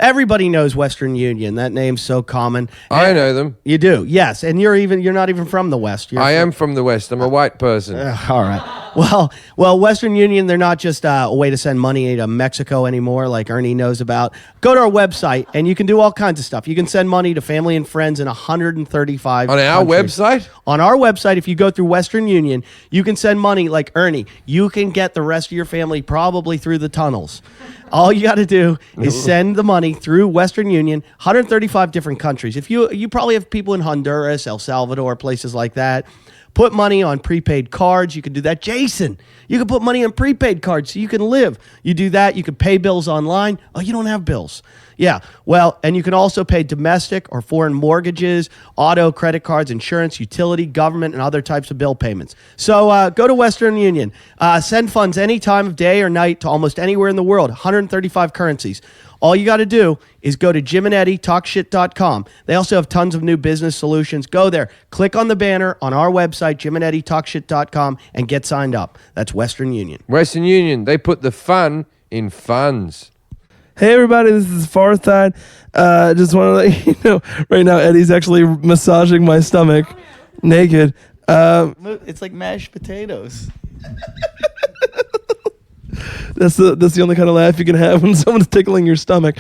Everybody knows Western Union. That name's so common. I know them. You do, yes. And you're not even from the West. I am from the West. I'm a white person. All right. Well, Western Union, they're not just a way to send money to Mexico anymore, like Ernie knows about. Go to our website, and you can do all kinds of stuff. You can send money to family and friends in 135 On our countries. website? On our website, if you go through Western Union, you can send money like Ernie. You can get the rest of your family probably through the tunnels. All you got to do is send the money through Western Union, 135 different countries. If you probably have people in Honduras, El Salvador, places like that. Put money on prepaid cards. You can do that. Jason, you can put money on prepaid cards so you can live. You do that. You can pay bills online. Oh, you don't have bills. Yeah. Well, and you can also pay domestic or foreign mortgages, auto, credit cards, insurance, utility, government, and other types of bill payments. So go to Western Union. Send funds any time of day or night to almost anywhere in the world, 135 currencies. All you got to do is go to JimandEddieTalkShit.com. They also have tons of new business solutions. Go there, click on the banner on our website, JimandEddieTalkShit.com, and get signed up. That's Western Union. Western Union, they put the fun in funds. Hey everybody, this is Farthide. Just want to let you know, right now Eddie's actually massaging my stomach naked. It's like mashed potatoes. That's the only kind of laugh you can have when someone's tickling your stomach.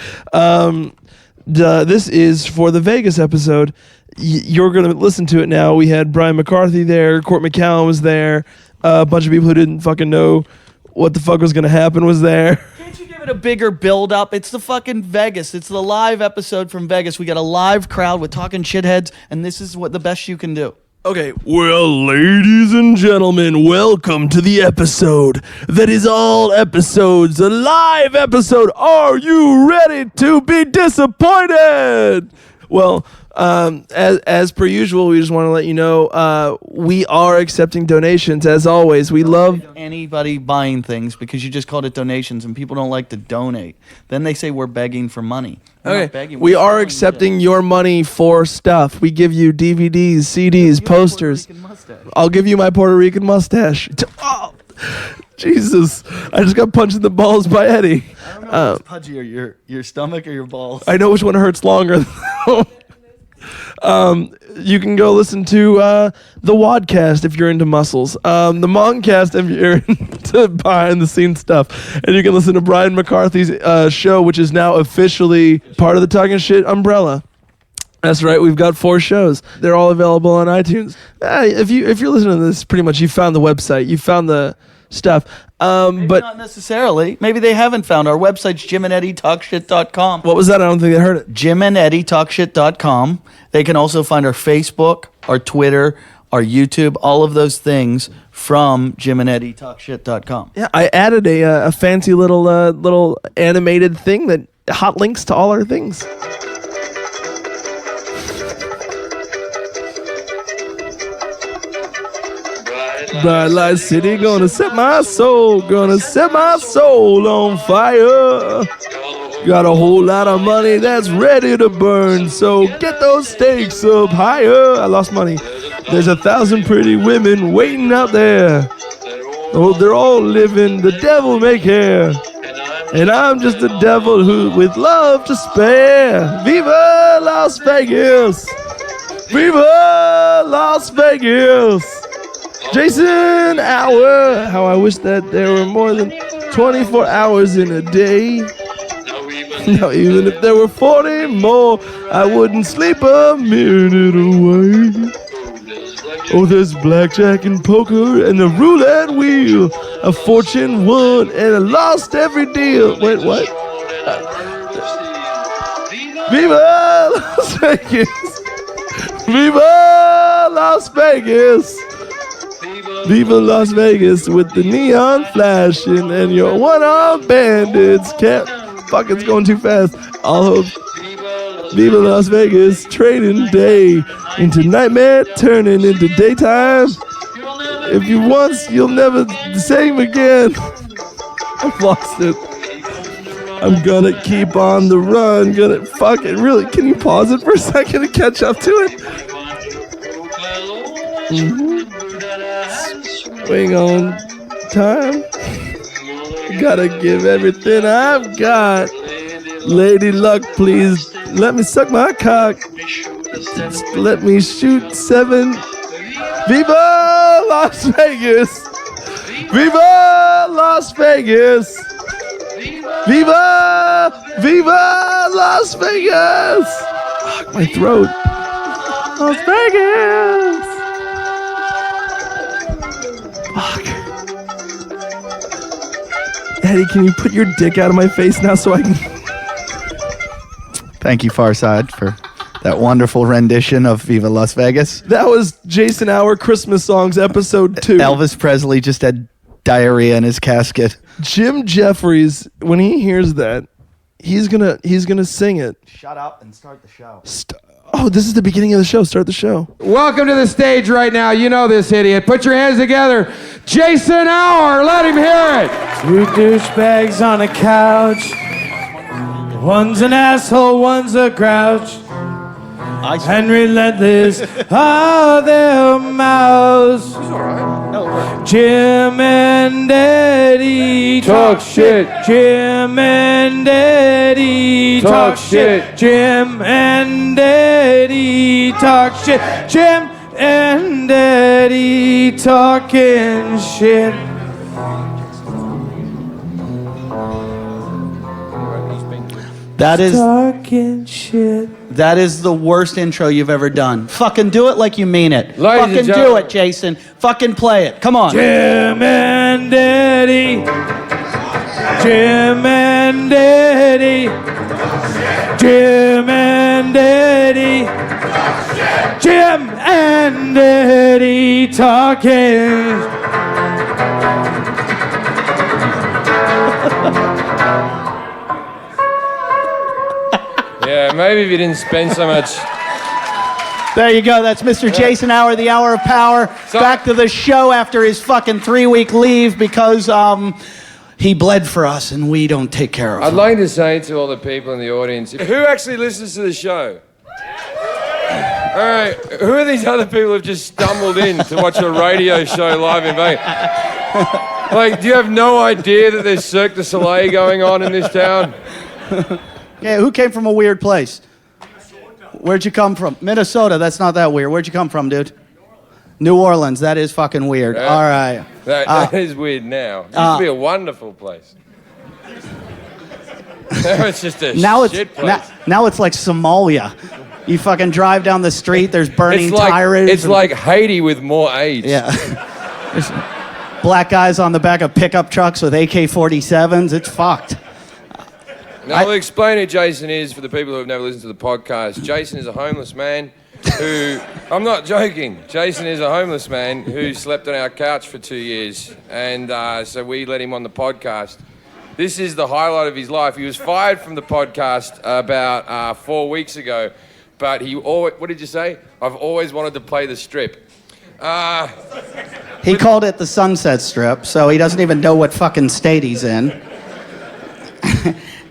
This is for the Vegas episode. You're going to listen to it now. We had Brian McCarthy there. Court McCallum was there. A bunch of people who didn't fucking know what the fuck was going to happen was there. Can't you give it a bigger build up? It's the fucking Vegas. It's the live episode from Vegas. We got a live crowd with talking shitheads, and this is what the best you can do. Okay, well, ladies and gentlemen, welcome to the episode that is all episodes, a live episode. Are you ready to be disappointed? Well, as per usual, we just want to let you know we are accepting donations as always. We love anybody buying things because you just called it donations and people don't like to donate. Then they say we're begging for money. We're not begging, we we're are selling accepting shit. your money for stuff. We give you DVDs, CDs, posters. I'll give you my Puerto Rican mustache. Oh, Jesus. I just got punched in the balls by Eddie. I don't know if it's pudgy or your stomach or your balls. I know which one hurts longer. You can go listen to the Wadcast if you're into muscles, the Moncast if you're into behind the scenes stuff, and you can listen to Brian McCarthy's show, which is now officially part of the Talking Shit umbrella. That's right, we've got 4 shows. They're all available on iTunes. If you're listening to this, pretty much you found the website, you found the stuff. Maybe but not necessarily. Maybe they haven't found our website's JimandEddieTalkShit.com. What was that? I don't think they heard it. JimandEddieTalkShit.com. They can also find our Facebook, our Twitter, our YouTube, all of those things from JimandEddieTalkShit.com. Yeah, I added a fancy little animated thing that hot links to all our things. Bright light city, gonna set my soul on fire. Got a whole lot of money that's ready to burn, so get those stakes up higher. I lost money. There's 1,000 pretty women waiting out there. Oh, they're all living the devil may care. And I'm just a devil who with love to spare. Viva Las Vegas! Viva Las Vegas! Jason Hour! How I wish that there were more than 24 hours in a day. Now even if there were 40 more, I wouldn't sleep a minute away. Oh, there's blackjack and poker and the roulette wheel. A fortune won and I lost every deal. Wait, what? Viva Las Vegas! Viva Las Vegas! Viva Las Vegas with the neon flashing and your one-armed bandits can't. Fuck, it's going too fast. I'll hope. Viva Las Vegas, trading day into nightmare, turning into daytime. If you once, you'll never the same again. I've lost it. I'm gonna keep on the run. Gonna fuck it. Really? Can you pause it for a second and catch up to it? Swing on time. Gotta give everything I've got. Lady Luck, please let me suck my cock. Just let me shoot 7. Viva Las Vegas! Viva Las Vegas! Viva Las Vegas! Fuck, my throat. Las Vegas! Fuck. Eddie, can you put your dick out of my face now so I can... Thank you, Farside, for that wonderful rendition of Viva Las Vegas. That was Jason Hour Christmas Songs, episode 2. Elvis Presley just had diarrhea in his casket. Jim Jeffries, when he hears that, he's gonna sing it. Shut up and start the show. Oh, this is the beginning of the show. Start the show. Welcome to the stage right now. You know this idiot. Put your hands together. Jason Hour. Let him hear it. 2 douchebags on a couch. One's an asshole, one's a grouch. And relentless are their mouths. Jim and Eddie Talk shit. Jim and Eddie Talk shit. Jim and Eddie talk shit. Jim and Eddie talking shit. Talking shit. That is the worst intro you've ever done. Fucking do it like you mean it. Ladies and Fucking do gentlemen. it, Jason. Fucking play it. Come on. Jim and Eddie. Jim and Eddie. Jim and Eddie. Jim and Eddie talking. Yeah, maybe if you didn't spend so much. There you go. That's Mr. Jason Hour, the Hour of Power. Back to the show after his fucking 3-week leave because he bled for us and we don't take care of him. I'd like to say to all the people in the audience, who actually listens to the show? All right, who are these other people who've just stumbled in to watch a radio show live in Vegas? Like, do you have no idea that there's Cirque du Soleil going on in this town? Yeah, who came from a weird place? Where'd you come from? Minnesota. That's not that weird. Where'd you come from, dude? New Orleans. That is fucking weird. Yeah. All right. That is weird now. It used to be a wonderful place. Now it's just a shit place. Now it's like Somalia. You fucking drive down the street. There's burning tires. It's like Haiti with more AIDS. Yeah. There's black guys on the back of pickup trucks with AK-47s. It's fucked. Now, I'll explain who Jason is for the people who have never listened to the podcast. Jason is a homeless man who... I'm not joking. Jason is a homeless man who slept on our couch for 2 years. And so we let him on the podcast. This is the highlight of his life. He was fired from the podcast about 4 weeks ago. But he always... What did you say? I've always wanted to play the strip. He called it the Sunset Strip, so he doesn't even know what fucking state he's in.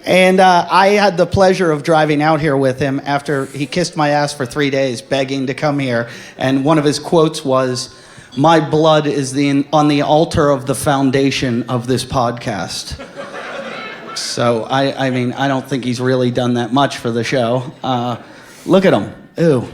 And I had the pleasure of driving out here with him after he kissed my ass for 3 days, begging to come here. And one of his quotes was, "My blood is on the altar of the foundation of this podcast." So, I mean, I don't think he's really done that much for the show. Look at him. Ew.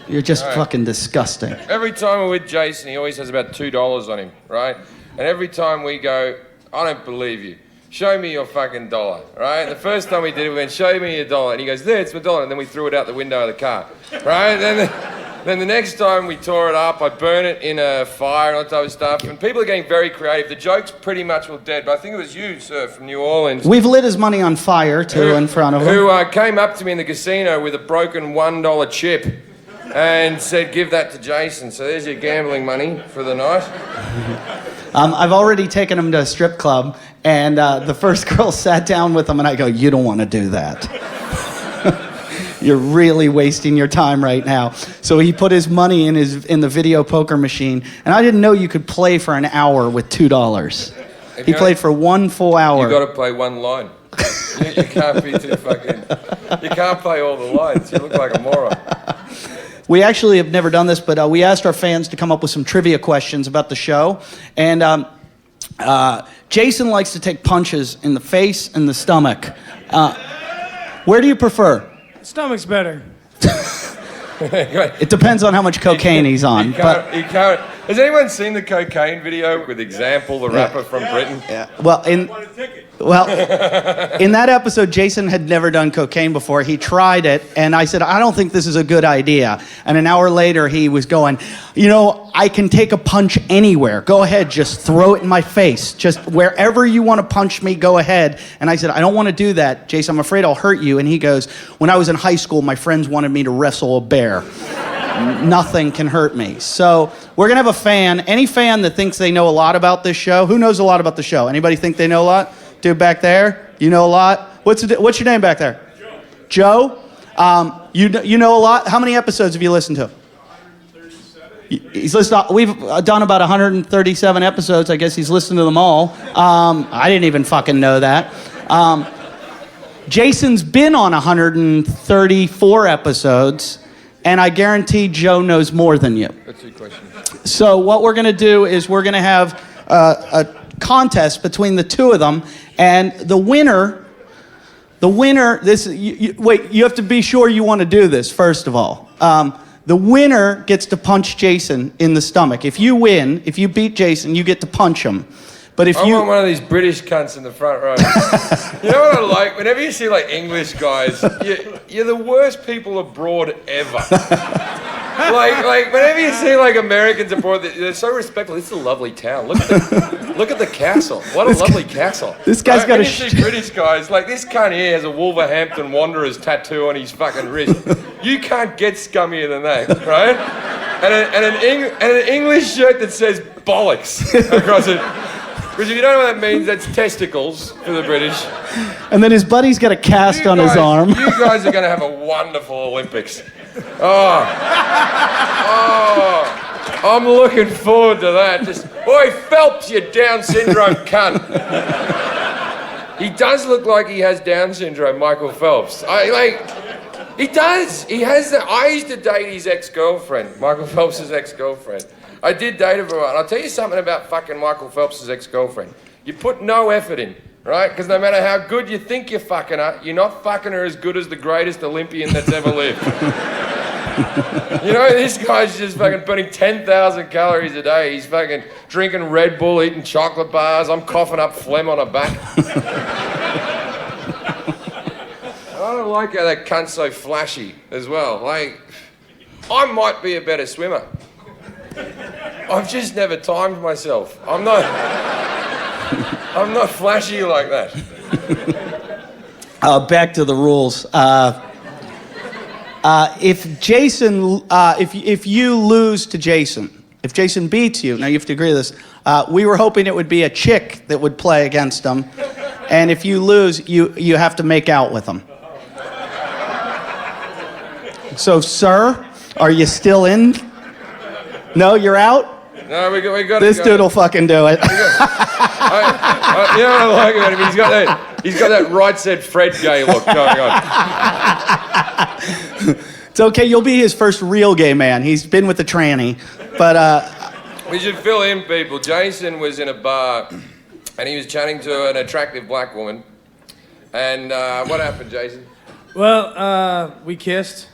You're just fucking disgusting. Every time we're with Jason, he always has about $2 on him, right? And every time we go, I don't believe you. Show me your fucking dollar, right? The first time we did it, we went, show me your dollar. And he goes, there, it's my dollar. And then we threw it out the window of the car, right? Then the next time we tore it up, I burn it in a fire and all that type of stuff. And people are getting very creative. The joke's pretty much all dead, but I think it was you, sir, from New Orleans. We've lit his money on fire, too, in front of him. Who came up to me in the casino with a broken $1 chip and said, give that to Jason. So there's your gambling money for the night. I've already taken him to a strip club, and the first girl sat down with him, and I go, you don't want to do that. You're really wasting your time right now. So he put his money in the video poker machine, and I didn't know you could play for an hour with $2. He played for 1 full hour. You got to play one line. You can't be too fucking... You can't play all the lines. You look like a moron. We actually have never done this, but we asked our fans to come up with some trivia questions about the show. And Jason likes to take punches in the face and the stomach. Where do you prefer? Stomach's better. It depends on how much cocaine he's on. Has anyone seen the cocaine video with Example, the rapper from Britain? Yeah. Well, in that episode, Jason had never done cocaine before. He tried it, and I said, I don't think this is a good idea. And an hour later, he was going, I can take a punch anywhere. Go ahead, just throw it in my face. Just wherever you want to punch me, go ahead. And I said, I don't want to do that, Jason. I'm afraid I'll hurt you. And he goes, when I was in high school, my friends wanted me to wrestle a bear. Nothing can hurt me. So we're going to have a fan. Any fan that thinks they know a lot about this show. Who knows a lot about the show? Anybody think they know a lot? Dude back there, you know a lot. What's your name back there? Joe. Joe? You know a lot. How many episodes have you listened to? 137. He's listened. We've done about 137 episodes. I guess he's listened to them all. I didn't even fucking know that. Jason's been on 134 episodes. And I guarantee Joe knows more than you. That's a question. So what we're going to do is we're going to have a contest between the two of them, and the winner. Wait, you have to be sure you want to do this first of all. The winner gets to punch Jason in the stomach. If you win, if you beat Jason, you get to punch him. But if I want one of these British cunts in the front row. You know what I like? Whenever you see like English guys, you're the worst people abroad ever. like whenever you see like Americans abroad, they're so respectful. This is a lovely town. Look at the castle. What a lovely castle. This guy's got a. You see British guys like this cunt here has a Wolverhampton Wanderers tattoo on his fucking wrist. You can't get scummier than that, right? And an English shirt that says bollocks across it. Because if you don't know what that means, that's testicles for the British. And then his buddy's got a cast on his arm. You guys are going to have a wonderful Olympics. I'm looking forward to that. Oi, Phelps, you Down syndrome cunt. He does look like he has Down syndrome, Michael Phelps. He does. He has that. I used to date his ex-girlfriend, Michael Phelps' ex-girlfriend. I did date her for a while. And I'll tell you something about fucking Michael Phelps' ex-girlfriend. You put no effort in, right? Because no matter how good you think you're fucking her, you're not fucking her as good as the greatest Olympian that's ever lived. This guy's just fucking burning 10,000 calories a day. He's fucking drinking Red Bull, eating chocolate bars. I'm coughing up phlegm on her back. I don't like how that cunt's so flashy as well. Like, I might be a better swimmer. I've just never timed myself. I'm not flashy like that. Back to the rules. If Jason, if you lose to Jason, if Jason beats you, now you have to agree to this. We were hoping it would be a chick that would play against him, and if you lose, you have to make out with him. So, sir, are you still in? No, you're out? No, we got this dude will fucking do it. You know what I like about him? He's got that right said Fred gay look going on. It's okay, you'll be his first real gay man. He's been with the tranny. But we should fill in people. Jason was in a bar and he was chatting to an attractive black woman. And what happened, Jason? Well, we kissed.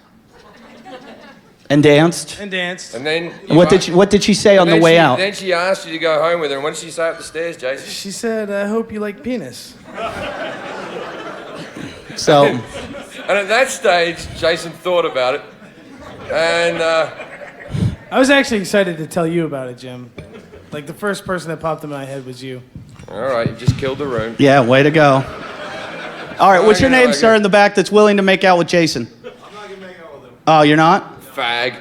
And danced. And danced. And then what did she say on the way out? Then she asked you to go home with her. And what did she say up the stairs, Jason? She said, "I hope you like penis." So. And at that stage, Jason thought about it, and I was actually excited to tell you about it, Jim. Like the first person that popped in my head was you. All right, you just killed the room. Yeah, way to go. All right, what's your name, sir, in the back that's willing to make out with Jason? I'm not gonna make out with him. Oh, you're not? Fag.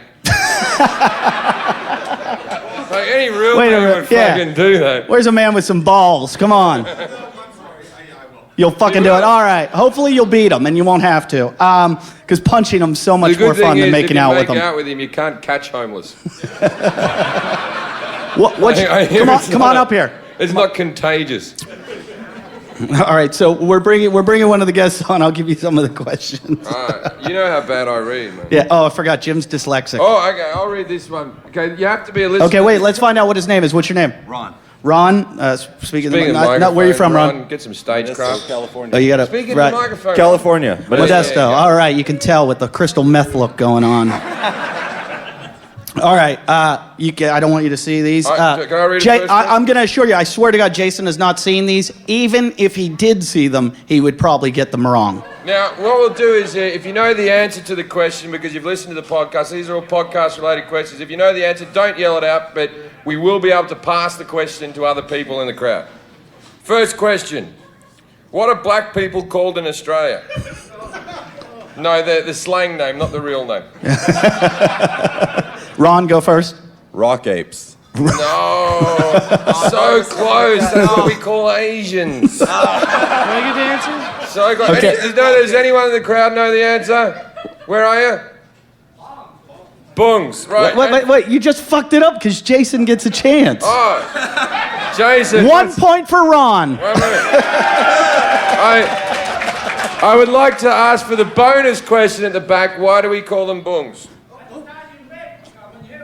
Like any real man would fucking do that. Where's a man with some balls? Come on. I'm sorry, I will. You'll fucking do it. All right. Hopefully you'll beat him, and you won't have to. Because punching him's so much more fun than making out with him. If you make out with him, you can't catch homeless. Come on up here. It's not contagious. All right, so we're bringing one of the guests on. I'll give you some of the questions. You know how bad I read, man. Yeah. Oh, I forgot. Jim's dyslexic. Oh, okay. I'll read this one. Okay, you have to be a listener. Okay, wait. Let's find out what his name is. What's your name? Ron. Ron, speaking Speaking of not where you from, Ron? Get some stagecraft. California. Oh, you got Speaking right. of the microphone. California. But Modesto. Yeah. All right, you can tell with the crystal meth look going on. All right, I don't want you to see these. All right, can I read it first, I'm going to assure you, I swear to God, Jason has not seen these. Even if he did see them, he would probably get them wrong. Now, what we'll do is, if you know the answer to the question, because you've listened to the podcast, these are all podcast-related questions. If you know the answer, don't yell it out, but we will be able to pass the question to other people in the crowd. First question. What are black people called in Australia? No, the slang name, not the real name. Ron, go first. rock apes. No, so close. That's what we call Asians. Can I get the answer? So close. Okay. Does anyone in the crowd know the answer? Where are you? Bungs, right. Wait, you just fucked it up because Jason gets a chance. Oh, Jason. 1 point for Ron. Wait a minute. I would like to ask for the bonus question at the back. Why do we call them bungs?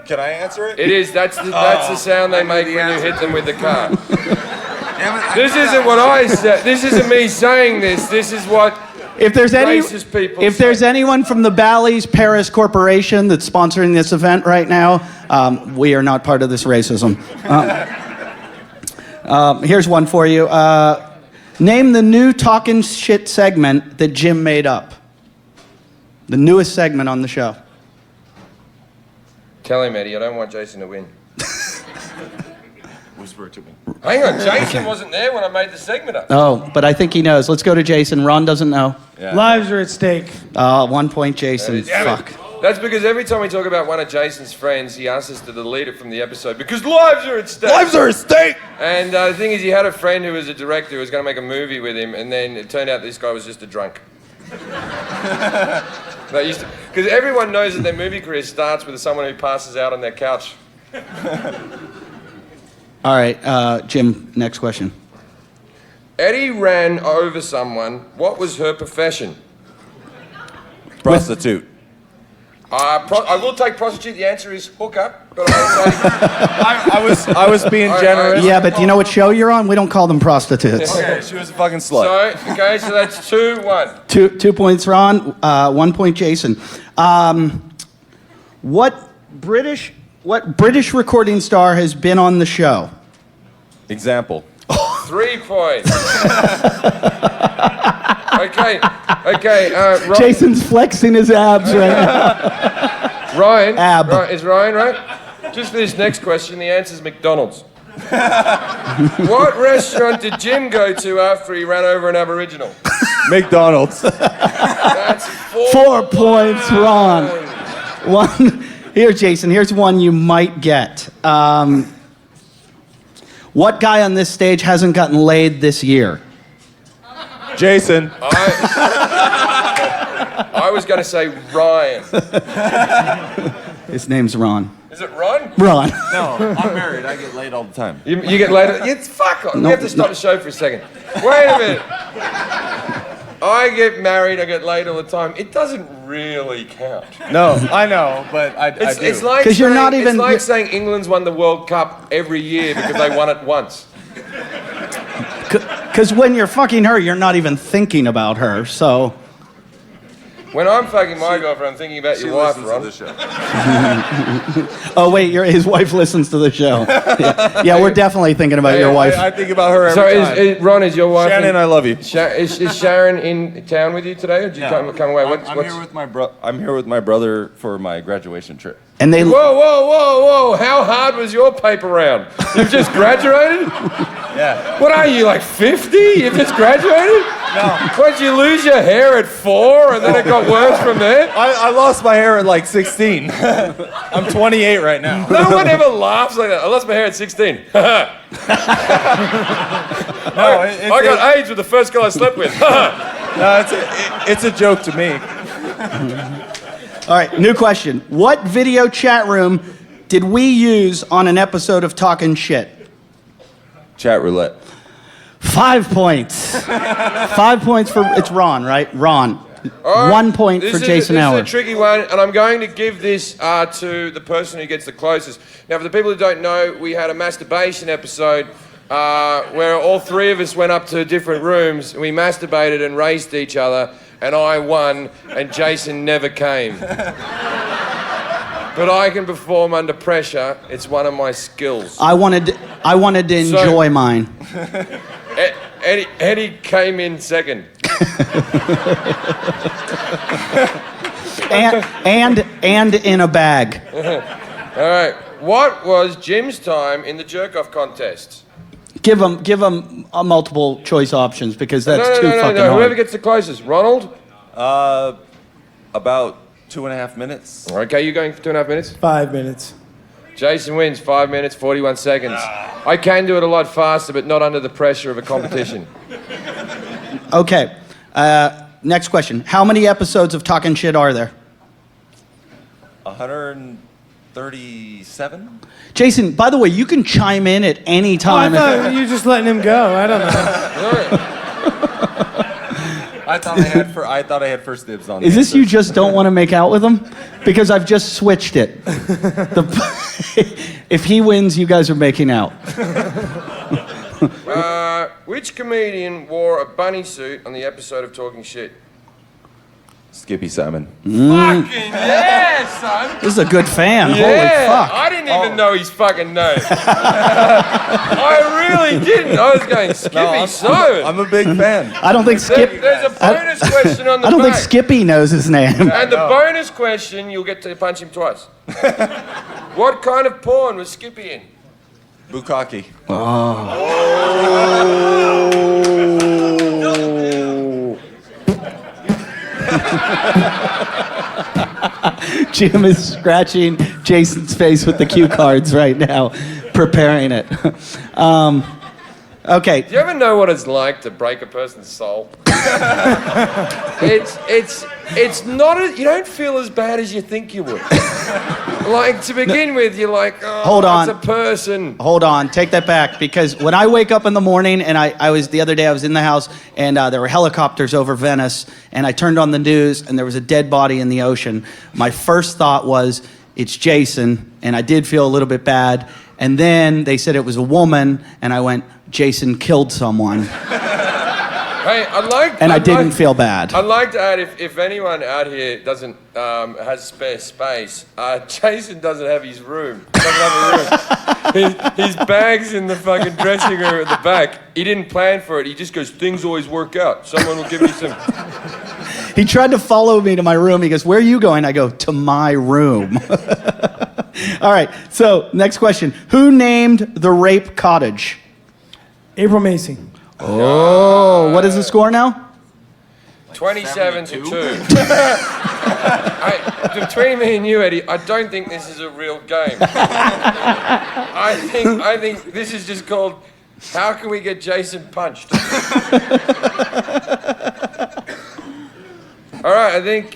Can I answer it? It is. That's the sound they make when you hit them with the car. This isn't what I said. This isn't me saying this. This is what If there's racist people if there's say. anyone from the Bally's Paris Corporation that's sponsoring this event right now, we are not part of this racism. Here's one for you. Name the new talking shit segment that Jim made up. The newest segment on the show. Tell him, Eddie. I don't want Jason to win. Whisper it to me. Hang on, Jason wasn't there when I made the segment up. Oh, but I think he knows. Let's go to Jason. Ron doesn't know. Yeah. Lives are at stake. 1 point, Jason. Damn it. Fuck. That's because every time we talk about one of Jason's friends, he asks us to delete it from the episode because lives are at stake. Lives are at stake! And the thing is, he had a friend who was a director who was going to make a movie with him, and then it turned out this guy was just a drunk. Because everyone knows that their movie career starts with someone who passes out on their couch. All right, Jim, next question. Eddie ran over someone. What was her profession? Prostitute. I will take prostitute. The answer is hooker. But I will take... I was being generous. Yeah, but do you know what show you're on? We don't call them prostitutes. Okay, she was a fucking slut. So that's 2-1. 2 points, Ron. 1 point, Jason. What British recording star has been on the show? Example. 3 points. Okay. Ryan, Jason's flexing his abs right now. Ryan. Ab. Is Ryan right? Just for this next question, the answer is McDonald's. What restaurant did Jim go to after he ran over an Aboriginal? McDonald's. That's 4 points, Ron. One. Here, Jason. Here's one you might get. What guy on this stage hasn't gotten laid this year? Jason. I was going to say Ryan. His name's Ron. Is it Ron? Ron. No, I'm married. I get laid all the time. You get laid. It's fuck off. We have to stop the show for a second. Wait a minute. I get married. I get laid all the time. It doesn't really count. No, I know, but I do. It's like 'Cause you're not even- It's like saying England's won the World Cup every year because they won it once. Because when you're fucking her, you're not even thinking about her, so... When I'm fucking my girlfriend, I'm thinking about She your wife, listens Ron. to the show. Oh, wait, his wife listens to the show. Yeah, we're definitely thinking about your wife. I think about her every So, time. Ron, is your wife? Shannon, I love you. Is Sharon in town with you today, or did you come away? I'm here with I'm here with my brother for my graduation trip. And they... Whoa! How hard was your paper round? You've just graduated? Yeah. What are you, like 50? You've just graduated? No. What, did you lose your hair at 4 and then it got worse from there? I lost my hair at like 16. I'm 28 right now. No one ever laughs like that. I lost my hair at 16. No, I got AIDS with the first girl I slept with. no, it's a joke to me. All right, new question. What video chat room did we use on an episode of Talking Shit? Chat roulette. 5 points. 5 points for... It's Ron, right? Ron. All right. 1 point for Jason This Howard. is a tricky one, and I'm going to give this to the person who gets the closest. Now, for the people who don't know, we had a masturbation episode where all three of us went up to different rooms and we masturbated and raced each other, and I won and Jason never came. But I can perform under pressure. It's one of my skills. I wanted to enjoy mine. Eddie came in second. and in a bag. All right. What was Jim's time in the jerk-off contest? Give them multiple choice options because that's too fucking hard. Whoever gets the closest. Ronald? About 2.5 minutes. Okay, you going for 2.5 minutes? 5 minutes. Jason wins, 5 minutes, 41 seconds. I can do it a lot faster, but not under the pressure of a competition. Okay. Next question. How many episodes of Talking Shit are there? 137? Jason, by the way, you can chime in at any I time. thought you were just letting him go. I don't know. I thought I had first dibs on Is the this answer. you just don't want to make out with him? Because I've just switched it. If he wins, you guys are making out. Which comedian wore a bunny suit on the episode of Talking Shit? Skippy Salmon. Fucking yeah, son! This is a good fan. Yeah, Holy fuck. I didn't even know his fucking name. I really didn't. I was going Skippy Salmon. I'm a big fan. I don't think Skip. There's a bonus question on the I don't think back. Skippy knows his name. And the bonus question, you'll get to punch him twice. What kind of porn was Skippy in? Bukkake. Jim is scratching Jason's face with the cue cards right now, preparing it. Okay. Do you ever know what it's like to break a person's soul? It's not. You don't feel as bad as you think you would. Like to begin with, you're like, oh, Hold on. it's a person. Hold on, take that back, because when I wake up in the morning and I was the other day I was in the house and there were helicopters over Venice and I turned on the news and there was a dead body in the ocean. My first thought was it's Jason, and I did feel a little bit bad. And then they said it was a woman and I went, Jason killed someone. Hey, I didn't feel bad. I'd like to add, if anyone out here doesn't has spare space, Jason doesn't have his room. Doesn't have a room. His bag's in the fucking dressing room at the back. He didn't plan for it. He just goes, things always work out. Someone will give me some. He tried to follow me to my room. He goes, where are you going? I go, to my room. All right, so next question. Who named the rape cottage? April Macy. Oh, what is the score now? 27 to 2. Between me and you, Eddie, I don't think this is a real game. I think this is just called, how can we get Jason punched? All right, I think...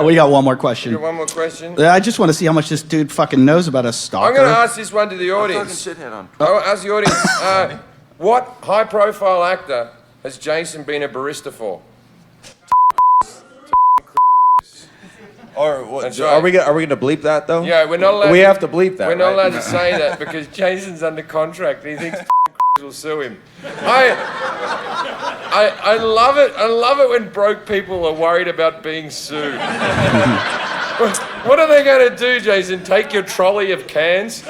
We got one more question. you got one more question? I just want to see how much this dude fucking knows about a stalker. I'm going to ask this one to the audience. I'll ask the audience. What high-profile actor has Jason been a barista for? Or what, That's are right. we gonna bleep that though? Yeah, we're not allowed. We have to bleep that. We're not right? allowed to say that because Jason's under contract. And he thinks will sue him. I love it. I love it when broke people are worried about being sued. What are they going to do, Jason? Take your trolley of cans?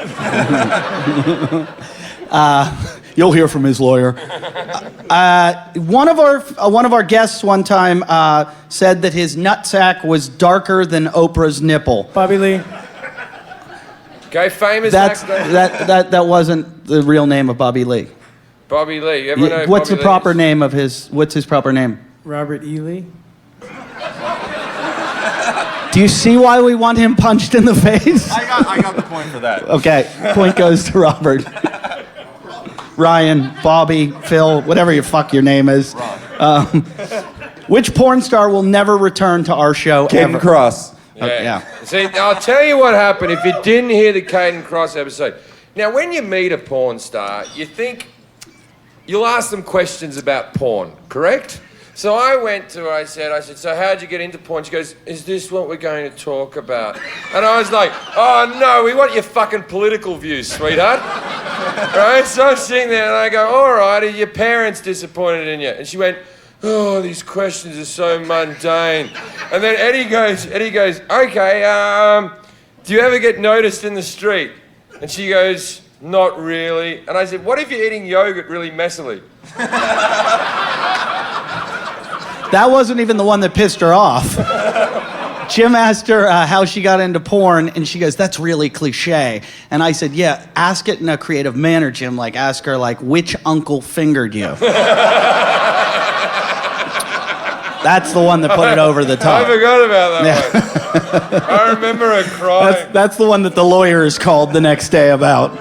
You'll hear from his lawyer. One of our guests one time said that his nutsack was darker than Oprah's nipple. Bobby Lee. Okay, famous That's actor. that wasn't the real name of Bobby Lee. Bobby Lee. Everyone know who What's Bobby the Lee proper is? name of his? What's his proper name? Robert E. Lee. Do you see why we want him punched in the face? I got the point for that. Okay, point goes to Robert. Ryan, Bobby, Phil, whatever your fuck your name is. Which porn star will never return to our show Caden ever? Cross. Yeah. See, I'll tell you what happened if you didn't hear the Caden Cross episode. Now, when you meet a porn star, you'll ask them questions about porn, correct? So I went to her, I said, so how'd you get into porn? She goes, is this what we're going to talk about? And I was like, oh no, we want your fucking political views, sweetheart. Right? So I'm sitting there and I go, all right, are your parents disappointed in you? And she went, oh, these questions are so mundane. And then Eddie goes, okay, do you ever get noticed in the street? And she goes, not really. And I said, what if you're eating yogurt really messily? That wasn't even the one that pissed her off. Jim asked her how she got into porn, and she goes, that's really cliche. And I said, yeah, ask it in a creative manner, Jim. Like, ask her, like, which uncle fingered you? That's the one that put it over the top. I forgot about that one. I remember her crying. That's the one that the lawyers called the next day about.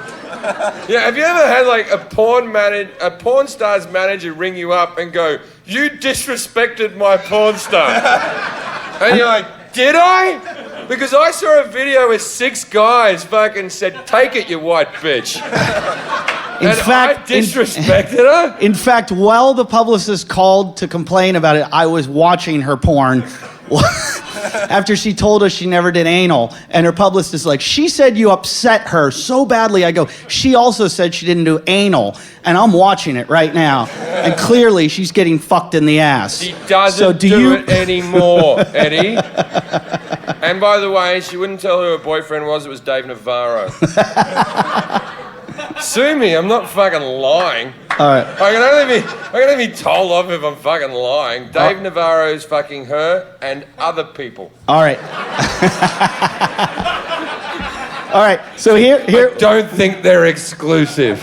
Yeah, have you ever had like a porn star's manager ring you up and go, you disrespected my porn star? And you're like, did I? Because I saw a video where 6 guys fucking said, take it, you white bitch. I disrespected her? In fact, while the publicist called to complain about it, I was watching her porn after she told us she never did anal. And her publicist is like, she said you upset her so badly. I go, she also said she didn't do anal. And I'm watching it right now. And clearly she's getting fucked in the ass. She doesn't do it anymore, Eddie. And by the way, she wouldn't tell who her boyfriend was. It was Dave Navarro. Sue me, I'm not fucking lying. All right. I can only be told off if I'm fucking lying. Dave Navarro's fucking her and other people. All right. All right. So here. I don't think they're exclusive.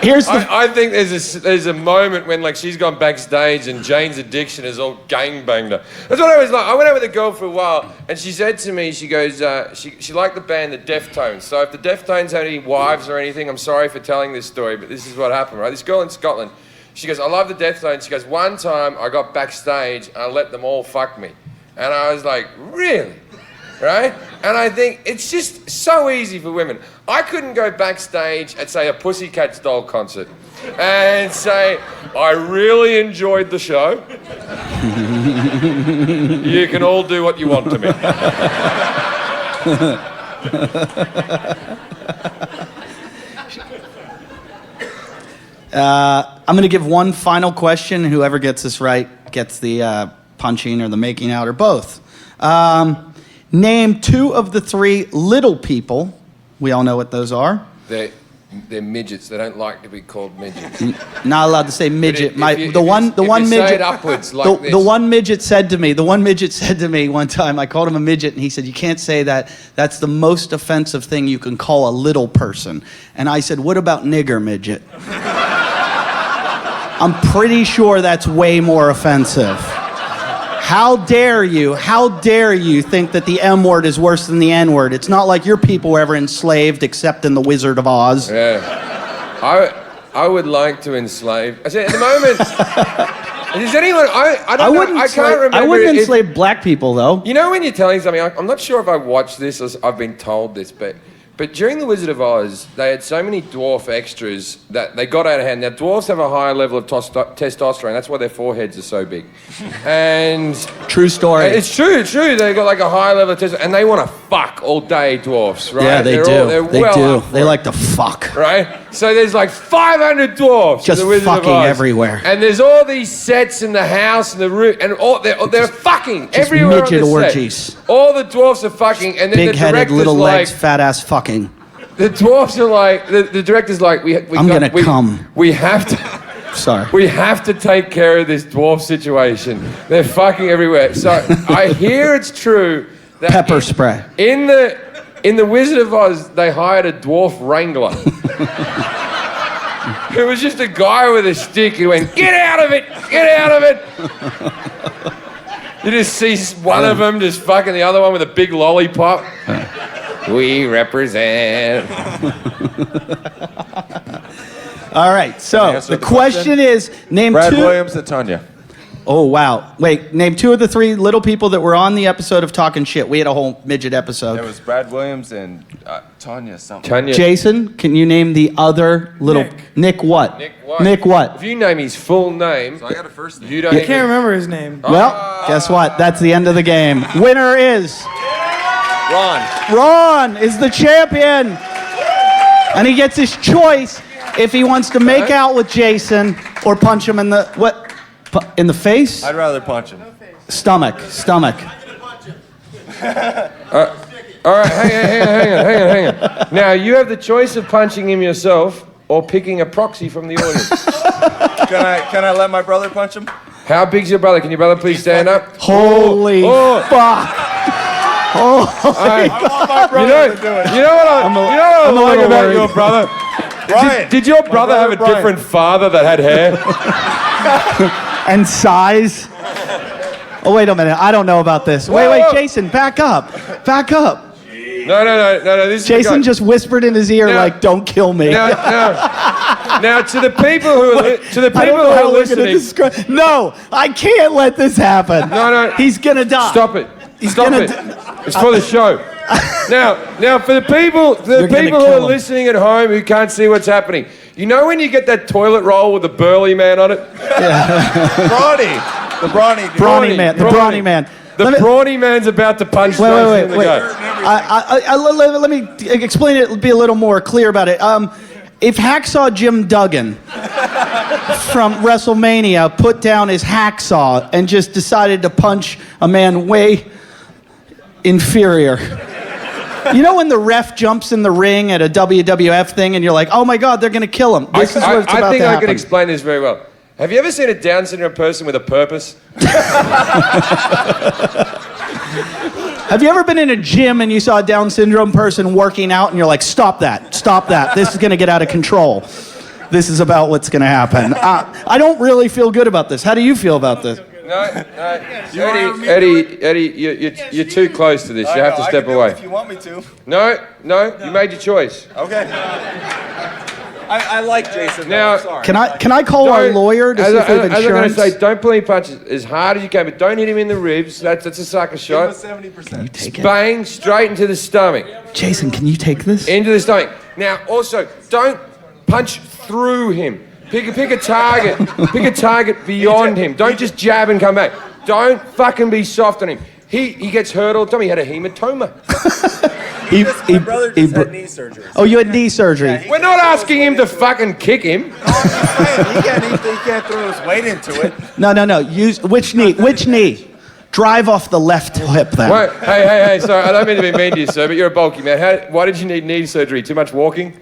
Here's the. I think there's a moment when like she's gone backstage and Jane's Addiction is all gangbanged her. That's what I was like. I went out with a girl for a while and she said to me, she goes, she liked the band The Deftones. So if the Deftones had any wives or anything, I'm sorry for telling this story, but this is what happened, right? This girl in Scotland, she goes, I love the Deftones. She goes, one time I got backstage and I let them all fuck me. And I was like, really? Right? And I think it's just so easy for women. I couldn't go backstage at, say, a Pussycat Doll concert and say, I really enjoyed the show. You can all do what you want to me. I'm going to give one final question. Whoever gets this right gets the punching or the making out or both. Name 2 of the 3 little people. We all know what those are. They're midgets. They don't like to be called midgets. Not allowed to say midget. The one midget said to me one time, I called him a midget, and he said, you can't say that. That's the most offensive thing you can call a little person. And I said, what about nigger midget? I'm pretty sure that's way more offensive. How dare you think that the M word is worse than the N word? It's not like your people were ever enslaved except in the Wizard of Oz. Yeah. I would like to enslave. I said, at the moment, is anyone, I can't remember. I wouldn't enslave black people, though. You know when you're telling something, I'm not sure if I watched this or I've been told this, but during The Wizard of Oz, they had so many dwarf extras that they got out of hand. Now, dwarfs have a higher level of testosterone. That's why their foreheads are so big. And true story. It's true. They got like a higher level of testosterone. And they want to fuck all day, dwarfs, right? Yeah, they do. They it, like to fuck. Right? So there's like 500 dwarfs just in The Wizard fucking of Oz. everywhere. And there's all these sets in the house and the room. And they're fucking just everywhere midget on the orgies. Set. All the dwarfs are fucking. And then big-headed, little legs, fat-ass fucking. The dwarfs are like, the director's like, I'm gonna come. We have to. Sorry. We have to take care of this dwarf situation. They're fucking everywhere. So I hear it's true that pepper spray. In the Wizard of Oz, they hired a dwarf wrangler. Who was just a guy with a stick who went, get out of it, get out of it. You just see one of them just fucking the other one with a big lollipop. We represent. All right, so the question is, name Brad 2... Williams and Tanya. Oh, wow. Wait, name 2 of the 3 little people that were on the episode of Talking Shit. We had a whole midget episode. It was Brad Williams and Tanya something. Tanya. Jason, can you name the other little... Nick what? Nick what? Nick what? If you name his full name, So I got a first name. you don't I even... can't remember his name. Well, guess what? That's the end of the game. Winner is... Ron. Ron is the champion. And he gets his choice if he wants to make out with Jason or punch him in the... What? In the face? I'd rather punch him. Stomach. All right, hang on. Now, you have the choice of punching him yourself or picking a proxy from the audience. Can I let my brother punch him? How big's your brother? Can your brother please stand up? Holy fuck. Hey, I want my brother to do it. you know what I'm a I like little about worried. your brother? Brian. Did your brother have a Brian. different father that had hair? And size. Oh, wait a minute. I don't know about this. Wait, Whoa. Jason, back up. No. This is Jason the guy. just whispered in his ear, Now- like, don't kill me. Now, to the people who are I don't know how we're gonna listening, describe. No, I can't let this happen. No. He's gonna die. stop it. Stop gonna it. It's for the show. Now, for the people You're gonna who kill are him. listening at home who can't see what's happening, you know when you get that toilet roll with the burly man on it? Brawny. The brawny dude. Brawny man. The brawny man. The Let me- brawny man's about to punch Jason in the Wait. gut. Let me explain it, be a little more clear about it. If Hacksaw Jim Duggan from WrestleMania put down his hacksaw and just decided to punch a man way inferior. You know when the ref jumps in the ring at a WWF thing and you're like, oh my God, they're going to kill him. This is what it's about I think to I happen. can explain this very well. Have you ever seen a Down syndrome person with a purpose? Have you ever been in a gym and you saw a Down syndrome person working out and you're like, stop that. This is going to get out of control. This is about what's going to happen. I don't really feel good about this. How do you feel about this? No. Eddie, you're too close to this. You have to step away. If you want me to. No, you made your choice. Okay. I like Jason. Now- though, I'm sorry. Can I call our Don't- lawyer to as see I- if we have as I'm going insurance? to say, don't pull any punches as hard as you can, but don't hit him in the ribs. That's a sucker Give him a shot. 70%. Take it. Bang, straight into the stomach. Jason, can you take this? Into the stomach. Now, also, don't punch through him. Pick a target. Pick a target beyond him. Don't just jab and come back. Don't fucking be soft on him. He gets hurt all the time. He had a hematoma. My brother just had knee surgery. Oh, you had knee surgery. We're not asking him to fucking kick him. He can't throw his weight into it. No. Use which knee? Which knee? Drive off the left hip then. Wait, hey, sorry, I don't mean to be mean to you, sir, but you're a bulky man. Why did you need knee surgery? Too much walking?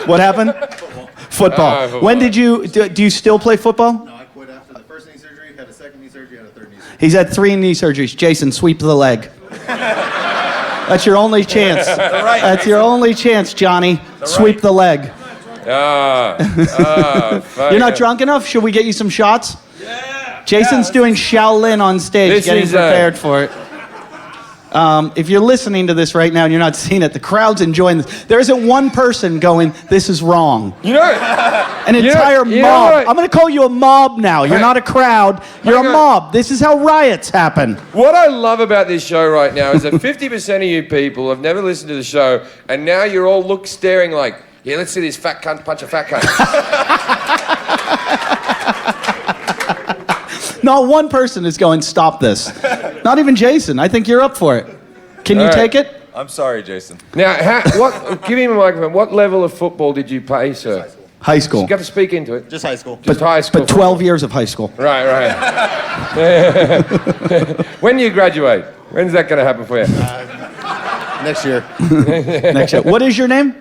What happened? Football. Football. When did you do you still play football? No, I quit after the first knee surgery, had a second knee surgery, and a third knee surgery. He's had 3 knee surgeries. Jason, sweep the leg. That's your only chance. That's your only chance, Johnny. Sweep the leg. Fuck. You're not drunk enough? Should we get you some shots? Yeah. Jason's doing Shaolin on stage, This getting is, prepared for it. If you're listening to this right now and you're not seeing it, the crowd's enjoying this. There isn't one person going, this is wrong. You know, An entire you know mob. what? I'm going to call you a mob now. You're Hey. not a crowd. You're Hang a on. mob. This is how riots happen. what I love about this show right now is that 50% of you people have never listened to the show, and now you're all staring like, yeah, let's see this fat cunt punch a fat cunt. Not one person is going, stop this. Not even Jason. I think you're up for it. Can you All right. take it? I'm sorry, Jason. Now, give him a microphone. What level of football did you play, sir? High school. You got to speak into it. Just high school. Just high school. But 12 years of high school. Right. When do you graduate? When's that going to happen for you? Next year. Next year. What is your name?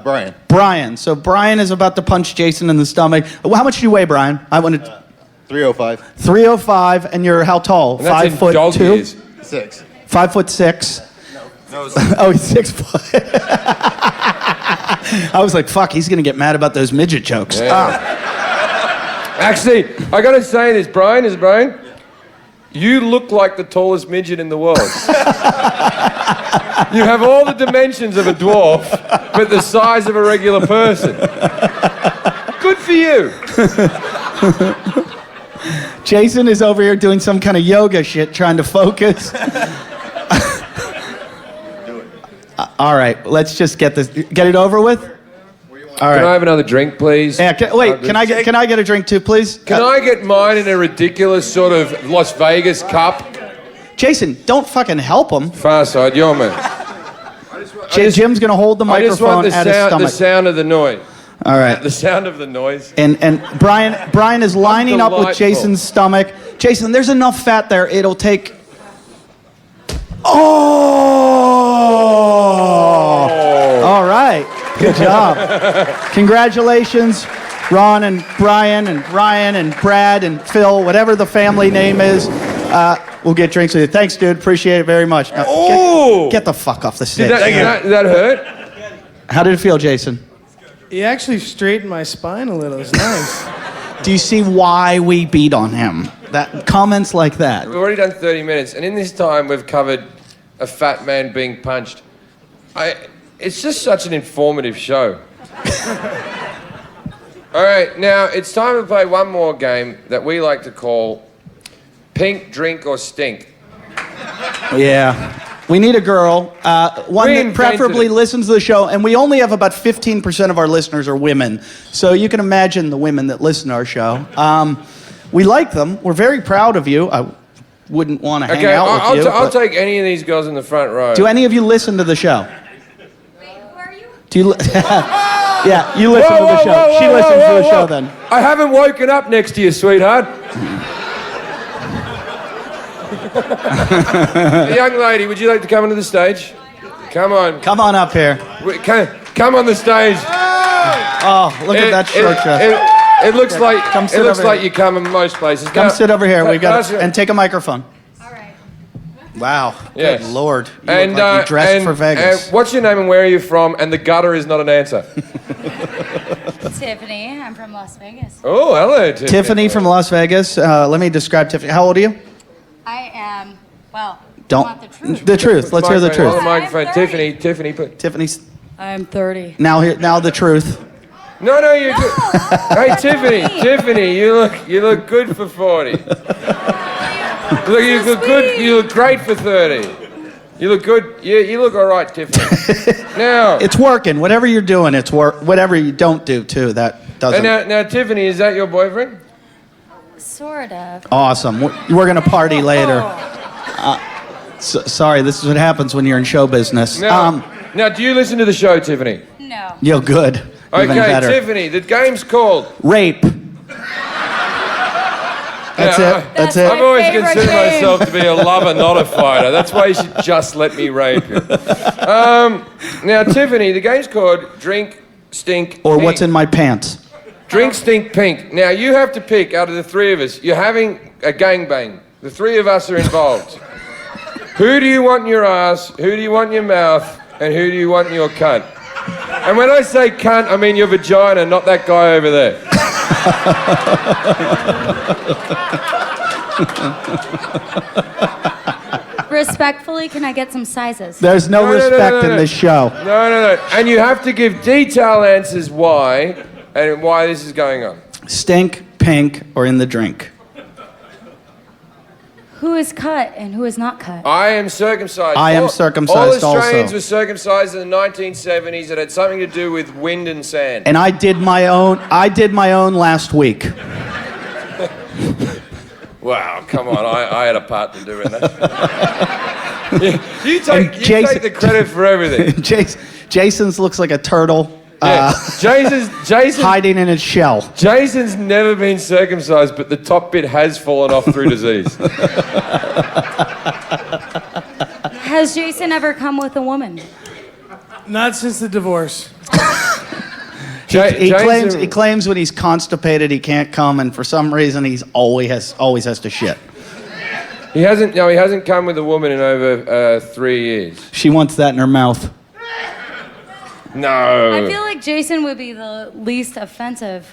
Brian. Brian. So Brian is about to punch Jason in the stomach. How much do you weigh, Brian? I wanted 305. 305, and you're how tall? And that's in 5'2"? dog years. 6. 5'6". No, Oh, he's 6 foot. I was like, fuck, he's gonna get mad about those midget jokes. Actually, I got to say this, Brian. Is it Brian? You look like the tallest midget in the world. You have all the dimensions of a dwarf, but the size of a regular person. Good for you. Jason is over here doing some kind of yoga shit, trying to focus. All right, let's just get it over with. All right. Can I have another drink, please? Yeah, can I get a drink too, please? Can I get mine in a ridiculous sort of Las Vegas cup? Jason, don't fucking help him. Far side, you're man. Jim's gonna hold the I just want microphone at his the stomach. sound of the noise. All right. The sound of the noise. And Brian is lining up with Delightful. Jason's stomach. Jason, there's enough fat there. It'll take. Oh! All right. Good job. Congratulations, Ron and Brian and Ryan and Brad and Phil, whatever the family name is. We'll get drinks with you. Thanks, dude. Appreciate it very much. Now, get the fuck off the stage. Did that hurt? How did it feel, Jason? He actually straightened my spine a little. It's nice. Do you see why we beat on him? That comments like that. We've already done 30 minutes, and in this time we've covered a fat man being punched. It's just such an informative show. All right, now it's time to play one more game that we like to call Pink, Drink, or Stink. Yeah. We need a girl, one that preferably listens to the show, and we only have about 15% of our listeners are women. So you can imagine the women that listen to our show. We like them. We're very proud of you. I wouldn't want to hang out with you. I'll take any of these girls in the front row. Do any of you listen to the show? Wait, who are you? Do you? Yeah, you listen to the show. She listens to the show then. I haven't woken up next to you, sweetheart. Young lady, would you like to come onto the stage? Come on. Come on up here. Come on the stage. Oh, look at that short dress. It looks like here. you come in most places. Come sit over here. And take a microphone. All right. Wow. Yes. Good Lord. You look like you dressed for Vegas. What's your name and where are you from? And the gutter is not an answer. Tiffany, I'm from Las Vegas. Oh, hello, Tiffany. Tiffany from Las Vegas. Let me describe Tiffany. How old are you? I am, well, Don't. want the truth. The truth. Let's hear the Microphone, truth. the microphone. I'm 30. Tiffany, put. Tiffany's. I'm 30. Now the truth. No, you're good. Hey, Tiffany, you look good for 40. You look good. You look great for 30. You look good. You look all right, Tiffany. Now. It's working. Whatever you're doing, it's work. Whatever you don't do too, that doesn't. Now, Tiffany, is that your boyfriend? Sort of. Awesome. We're gonna party later. Sorry, this is what happens when you're in show business. Now, do you listen to the show, Tiffany? No. You're good. Even Okay, better. Tiffany, the game's called Rape. That's Now, it. That's it. I've always favorite considered game. myself to be a lover, not a fighter. That's why you should just let me rape you. Now, Tiffany, the game's called Drink, Stink, Or Pink. what's in my pants? Drink, Stink, Pink. Now, you have to pick out of the three of us. You're having a gangbang. The three of us are involved. Who do you want in your ass? Who do you want in your mouth? And who do you want in your cunt? And when I say cunt, I mean your vagina, not that guy over there. Respectfully, can I get some sizes? There's no respect in this show. No. And you have to give detailed answers why and why this is going on. Stink, pink, or in the drink. Who is cut and who is not cut? I am circumcised. I am All circumcised Australians also. were circumcised in the 1970s. It had something to do with wind and sand. And I did my own last week. Wow, come on. I had a part to do in that. you take the credit for everything. Jason's looks like a turtle. Yeah. Jason Hiding in its shell. Jason's never been circumcised, but the top bit has fallen off through disease. Has Jason ever come with a woman? Not since the divorce. He claims when he's constipated he can't come, and for some reason he's always has to shit. He hasn't come with a woman in over 3 years. She wants that in her mouth. No. I feel like Jason would be the least offensive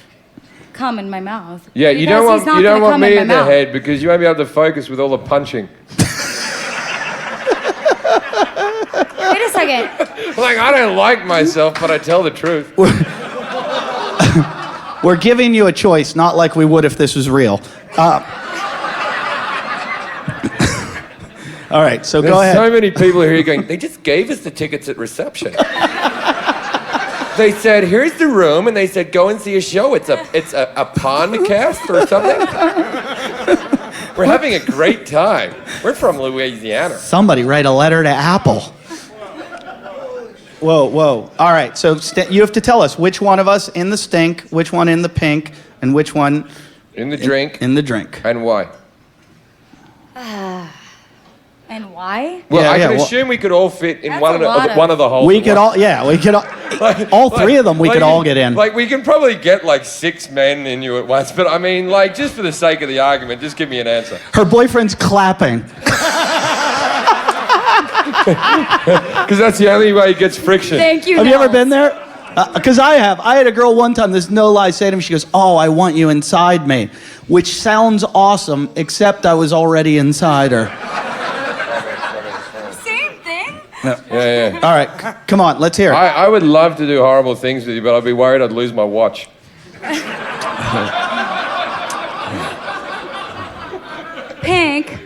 cum in my mouth. Yeah, you Because don't he's not want gonna come me my in the mouth. head because you won't be able to focus with all the punching. Wait a second. Like, I don't like myself, but I tell the truth. We're giving you a choice, not like we would if this was real. All right, so There's go ahead. so many people here going, they just gave us the tickets at reception. They said, here's the room, and they said, go and see a show. It's a podcast or something. We're having a great time. We're from Louisiana. Somebody write a letter to Apple. Whoa. All right, so you have to tell us which one of us in the stink, which one in the pink, and which one... In the drink. In the drink. And why? And why? Well, Yeah, I can well- assume we could all fit in That's one a of the lot one of the holes. We could all all three of them we could all get in. Like, we can probably get like 6 men in you at once, but I mean, like, just for the sake of the argument, just give me an answer. Her boyfriend's clapping. Because that's the only way it gets friction. Thank you. Have you ever Nels. been there? Because I have. I had a girl one time, there's no lie, say to me, she goes, oh, I want you inside me. Which sounds awesome, except I was already inside her. Same thing. Yeah. All right, come on, let's hear it. I would love to do horrible things with you, but I'd be worried I'd lose my watch. Pink.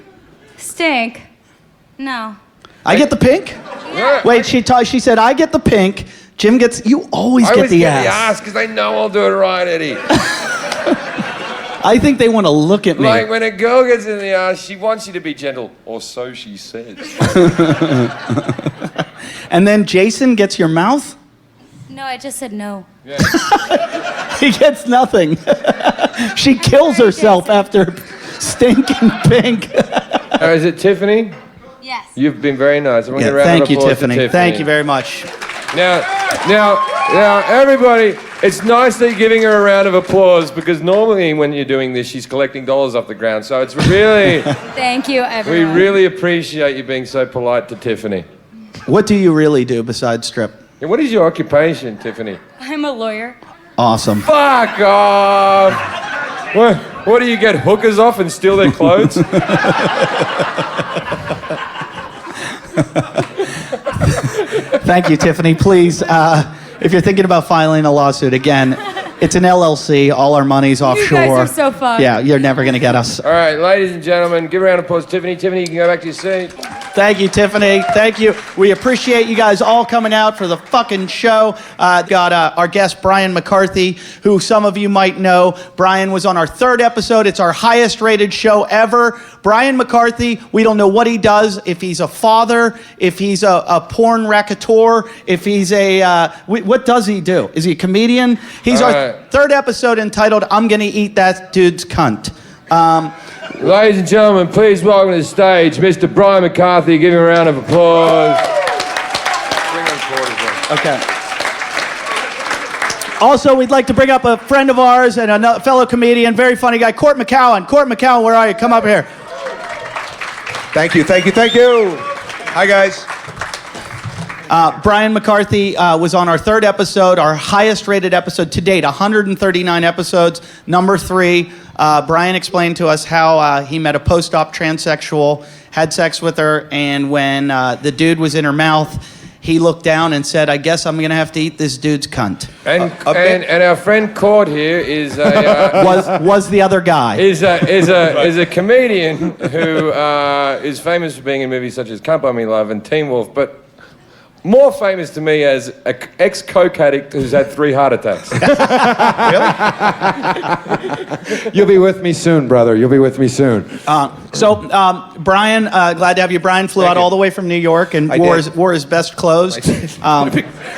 Stink. No. I get the pink? Yeah. Wait, she said, I get the pink. Jim gets, you always I get always the get the ass. ass because I know I'll do it right, Eddie. I think they want to look at me. Like, when a girl gets in the ass, she wants you to be gentle, or so she says. And then Jason gets your mouth? No, I just said no. Yeah. He gets nothing. She kills herself after stinking pink. Is it Tiffany? Yes. You've been very nice. Yeah, thank you, Tiffany. Thank you very much. Now, everybody, it's nice that you're giving her a round of applause because normally when you're doing this, she's collecting dollars off the ground. So it's really, Thank you, we everyone. really appreciate you being so polite to Tiffany. What do you really do besides strip? And what is your occupation, Tiffany? I'm a lawyer. Awesome. Fuck off! What do you get hookers off and steal their clothes? Thank you, Tiffany. Please, if you're thinking about filing a lawsuit, again, it's an LLC. All our money's offshore. You guys are so fun. Yeah, you're never going to get us. All right, ladies and gentlemen, give a round of applause to Tiffany. Tiffany, you can go back to your seat. Thank you, Tiffany. Thank you. We appreciate you guys all coming out for the fucking show. Got our guest, Brian McCarthy, who some of you might know. Brian was on our 3rd episode. It's our highest rated show ever. Brian McCarthy, we don't know what he does, if he's a father, if he's a porn racketeur, if he's what does he do? Is he a comedian? He's our 3rd episode entitled, I'm Gonna Eat That Dude's Cunt. Ladies and gentlemen, please welcome to the stage Mr. Brian McCarthy. Give him a round of applause. Okay. Also, we'd like to bring up a friend of ours and a fellow comedian, very funny guy, Court McCowan. Court McCowan, where are you? Come up here. Thank you. Hi, guys. Brian McCarthy was on our 3rd episode, our highest rated episode to date, 139 episodes, number 3. Brian explained to us how he met a post-op transsexual, had sex with her, and when the dude was in her mouth, he looked down and said, I guess I'm going to have to eat this dude's cunt. And our friend Cord here is a... was the other guy. Is a comedian who is famous for being in movies such as Can't Buy Me Love and Teen Wolf, but more famous to me as an ex-coke addict who's had 3 heart attacks. You'll be with me soon, brother. You'll be with me soon. Brian, glad to have you. Brian flew out all the way from New York and wore his best clothes.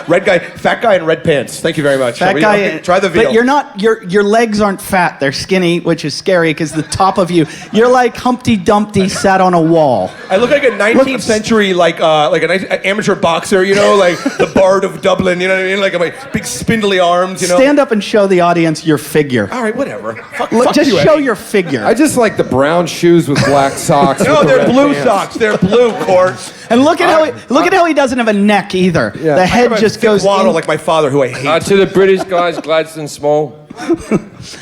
Red guy, fat guy in red pants. Thank you very much. Fat guy. Try the veal. But you're not. Your legs aren't fat. They're skinny, which is scary because the top of you're like Humpty Dumpty sat on a wall. I look like a 19th century, like an amateur boxer, you know, like the Bard of Dublin, you know what I mean? Like my big spindly arms, you know. Stand up and show the audience your figure. All right, whatever. Fuck Just you, show Eddie. your figure. I just like the brown shoes with black socks. No, with the they're red blue pants. socks. They're blue, Court. And look at how he doesn't have a neck either. Yeah. The head I have a just thick goes waddle in. like my father, who I hate. To the British guys, Gladstone Small.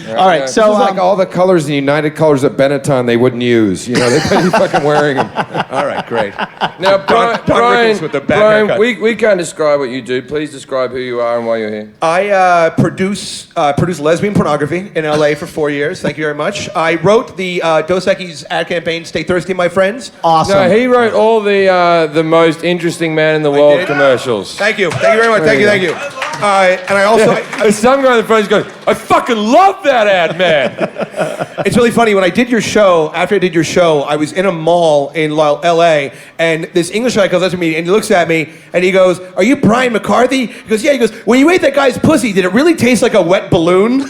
All right, so This is like all the colors in United Colors of Benetton they wouldn't use. You know, they'd be fucking wearing them. All right, great. Now, Don Rickles with the bad Brian, haircut. we can't describe what you do. Please describe who you are and why you're here. I produce lesbian pornography in LA for 4 years. Thank you very much. I wrote the Dos Equis ad campaign, Stay Thirsty, My Friends. awesome. No, he wrote all the most interesting man in the world did? commercials. Thank you. Thank you very much. Thank you. Thank you. And I also... There's some guy in the front goes, I fucking love that ad, man. It's really funny. When I did your show, after I did your show, I was in a mall in LA, and this English guy comes up to me, and he looks at me, and he goes, "Are you Brian McCarthy?" He goes, "Yeah." He goes, "When you ate that guy's pussy, did it really taste like a wet balloon?"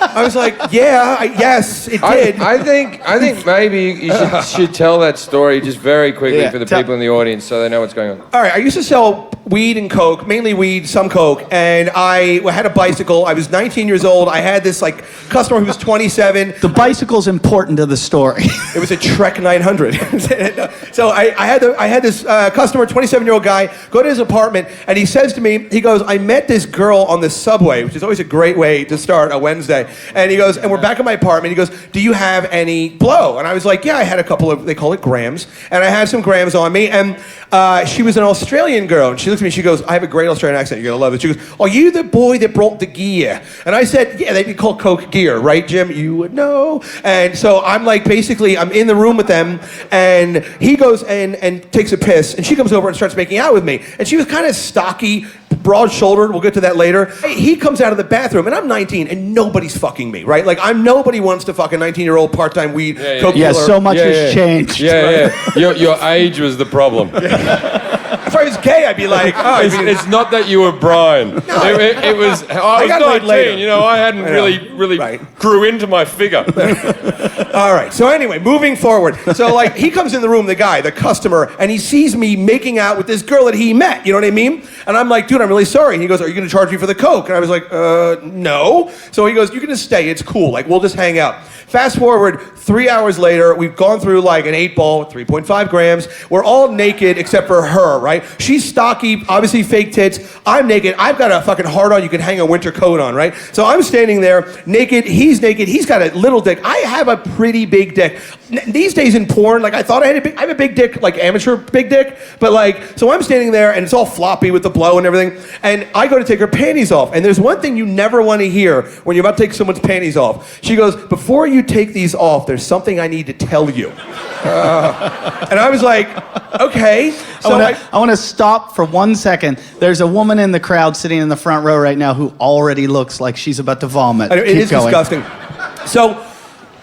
I was like, "Yeah, yes, it did." I think maybe you should tell that story just very quickly Yeah, for the people in the audience so they know what's going on. All right, I used to sell weed and coke, mainly weed, some coke, and I had a bicycle. I was 19 years old. I had this like customer who was 27. The bicycle's important to the story. It was a Trek 900. So I had this customer, 27-year-old guy, go to his apartment, and he says to me, he goes, "I met this girl on the subway," which is always a great way to start a Wednesday. And he goes, and we're back at my apartment. He goes, "Do you have any blow?" And I was like, "Yeah, I had a couple of," they call it grams, and I had some grams on me. And she was an Australian girl, and she looked at me, she goes, "I have a great Australian accent, you're gonna love it." She goes, "Are you the boy that brought the gear?" And I said, "Yeah, they'd be called Coke Gear, right, Jim? You would know." And so I'm like, basically, I'm in the room with them, and he goes and takes a piss, and she comes over and starts making out with me. And she was kind of stocky, broad-shouldered. We'll get to that later. He comes out of the bathroom, and I'm 19, and nobody's fucking me, right? Like, nobody wants to fuck a 19-year-old part-time weed coke Yeah, dealer. so much has changed. Yeah. Your age was the problem. If I was gay, I'd be like, oh, It's not that you were Brian. It was. I was got laid 19. later. You know, I hadn't really Right. grew into my figure. All right. So anyway, moving forward. So like he comes in the room, the guy, the customer, and he sees me making out with this girl that he met. You know what I mean? And I'm like, "Dude, I'm really sorry." And he goes, "Are you going to charge me for the coke?" And I was like, no. So he goes, "You can just stay. It's cool. Like we'll just hang out." Fast forward 3 hours later, we've gone through like an 8-ball, 3.5 grams. We're all naked except for her, right? She's stocky, obviously fake tits. I'm naked. I've got a fucking hard on you can hang a winter coat on, right? So I'm standing there naked. He's naked. He's got a little dick. I have a pretty big dick. These days in porn, like I thought I had I have a big dick, like amateur big dick. But like, so I'm standing there and it's all floppy with the blow and everything. And I go to take her panties off. And there's one thing you never want to hear when you're about to take someone's panties off. She goes, "Before you take these off, there's something I need to tell you." And I was like, okay. So I want to stop for 1 second. There's a woman in the crowd sitting in the front row right now who already looks like she's about to vomit. It is disgusting. So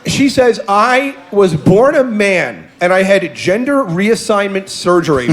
she says, "I was born a man and I had gender reassignment surgery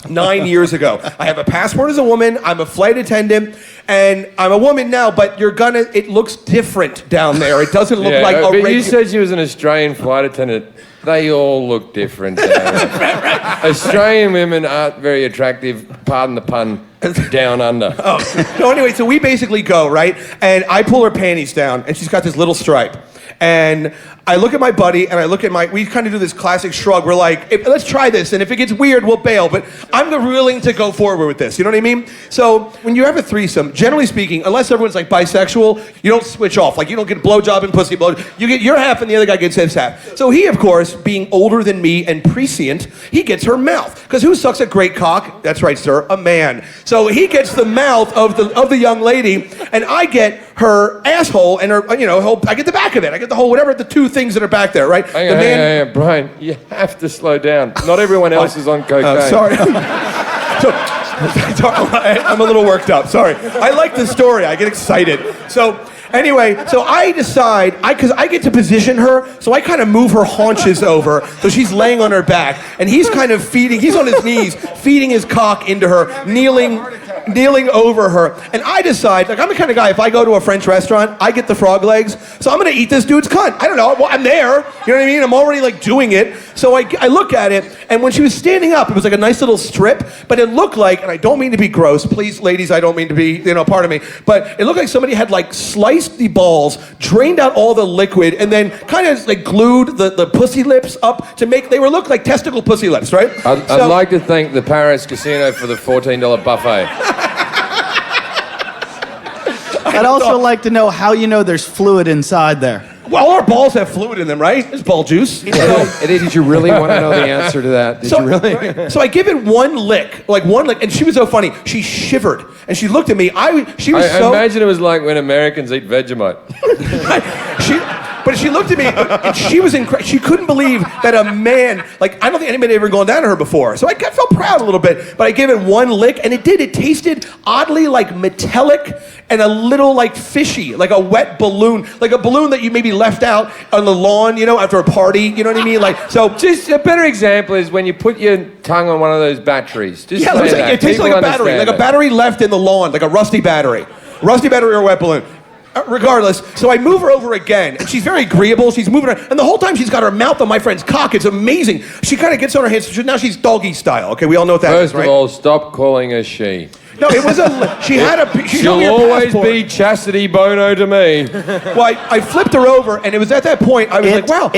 9 years ago. I have a passport as a woman. I'm a flight attendant. And I'm a woman now, but it looks different down there. It doesn't look like a But you said she was an Australian flight attendant. They all look different. Australian women aren't very attractive, pardon the pun, down under. Oh. So anyway, so we basically go, right? And I pull her panties down, and she's got this little stripe. And I look at my buddy, and I look at we kind of do this classic shrug. We're like, let's try this, and if it gets weird, we'll bail. But I'm willing to go forward with this. You know what I mean? So when you have a threesome, generally speaking, unless everyone's like bisexual, you don't switch off. Like you don't get blowjob and pussy blow. You get your half, and the other guy gets his half. So he, of course, being older than me and prescient, he gets her mouth. Because who sucks at great cock? That's right, sir, a man. So he gets the mouth of the young lady, and I get her asshole and her, I get the back of it. I get the whole whatever the two things that are back there, right? Hang on, Brian, you have to slow down. Not everyone else is on cocaine. Sorry. I'm a little worked up. Sorry. I like the story. I get excited. So anyway, so I decide, because I get to position her, so I kind of move her haunches over, so she's laying on her back, and he's kind of he's on his knees, feeding his cock into her, kneeling over her. And I decide, like I'm the kind of guy, if I go to a French restaurant, I get the frog legs, so I'm gonna eat this dude's cunt. I don't know, well, I'm there, you know what I mean? I'm already like doing it. So I look at it, and when she was standing up, it was like a nice little strip, but it looked like, and I don't mean to be gross, please ladies, I don't mean to be, part of me, but it looked like somebody had like sliced the balls, drained out all the liquid, and then kind of like glued the pussy lips up to make, they look like testicle pussy lips, right? I'd like to thank the Paris Casino for the $14 buffet. I'd also like to know how you know there's fluid inside there. Well, our balls have fluid in them, right? There's ball juice. Eddie, did you really want to know the answer to that? Did you really? So I give it one lick, and she was so funny. She shivered, and she looked at me. I imagine it was like when Americans eat Vegemite. But she looked at me, and she was she couldn't believe that a man, like, I don't think anybody had ever gone down to her before. So I felt proud a little bit, but I gave it one lick, and it did. It tasted oddly like metallic and a little like fishy, like a wet balloon, like a balloon that you maybe left out on the lawn, after a party. You know what I mean? Like, so just a better example is when you put your tongue on one of those batteries. Just yeah, it tastes like a battery, like a battery left in the lawn, like a rusty battery or a wet balloon. Regardless, so I move her over again, and she's very agreeable. She's moving her, and the whole time she's got her mouth on my friend's cock. It's amazing. She kind of gets on her hands. Now she's doggy style. Okay, we all know what that is, right? First of all, stop calling her she. No, it was she had a. She'll always be Chastity Bono to me. Well, I flipped her over, and it was at that point I was like, wow,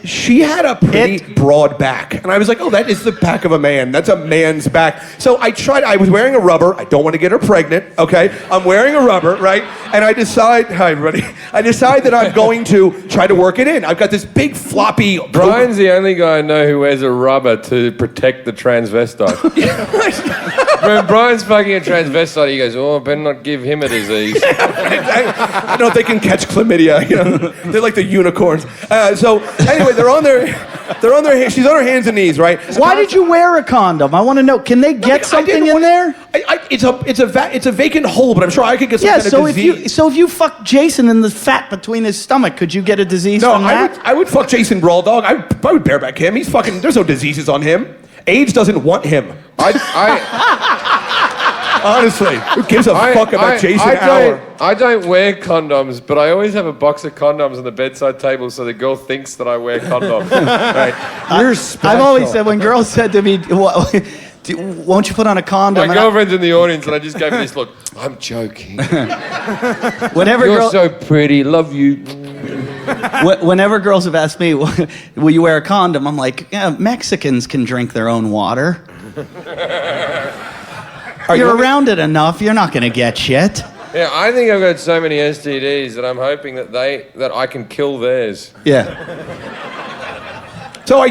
she had a pretty broad back, and I was like, oh, that is the back of a man. That's a man's back. So I tried. I was wearing a rubber. I don't want to get her pregnant. Okay, I'm wearing a rubber, right? And I decide, hi everybody. I decide that I'm going to try to work it in. I've got this big floppy. Brian's the only guy I know who wears a rubber to protect the transvestite. When Brian's fucking a transvestite, he goes, "Oh, I better not give him a disease." I know they can catch chlamydia. They're like the unicorns. So anyway, they're on their. She's on her hands and knees, right? Why did you wear a condom? I want to know. Can they get something in there? It's a vacant hole, but I'm sure I could get some kind of disease. If you fuck Jason in the fat between his stomach, could you get a disease from that? I would fuck Jason Brawl, dog. I would bareback him. He's fucking. There's no diseases on him. AIDS doesn't want him. Honestly, who gives a fuck about Jason Hour? I don't wear condoms, but I always have a box of condoms on the bedside table so the girl thinks that I wear condoms. Right? You're special. I've always said, when girls said to me, won't you put on a condom? My girlfriend's in the audience, and I just gave her this look. I'm joking. You're so pretty. Love you. Whenever girls have asked me, will you wear a condom? I'm like, yeah, Mexicans can drink their own water. You're around it enough, you're not going to get shit. Yeah, I think I've got so many STDs that I'm hoping that I can kill theirs. Yeah. So I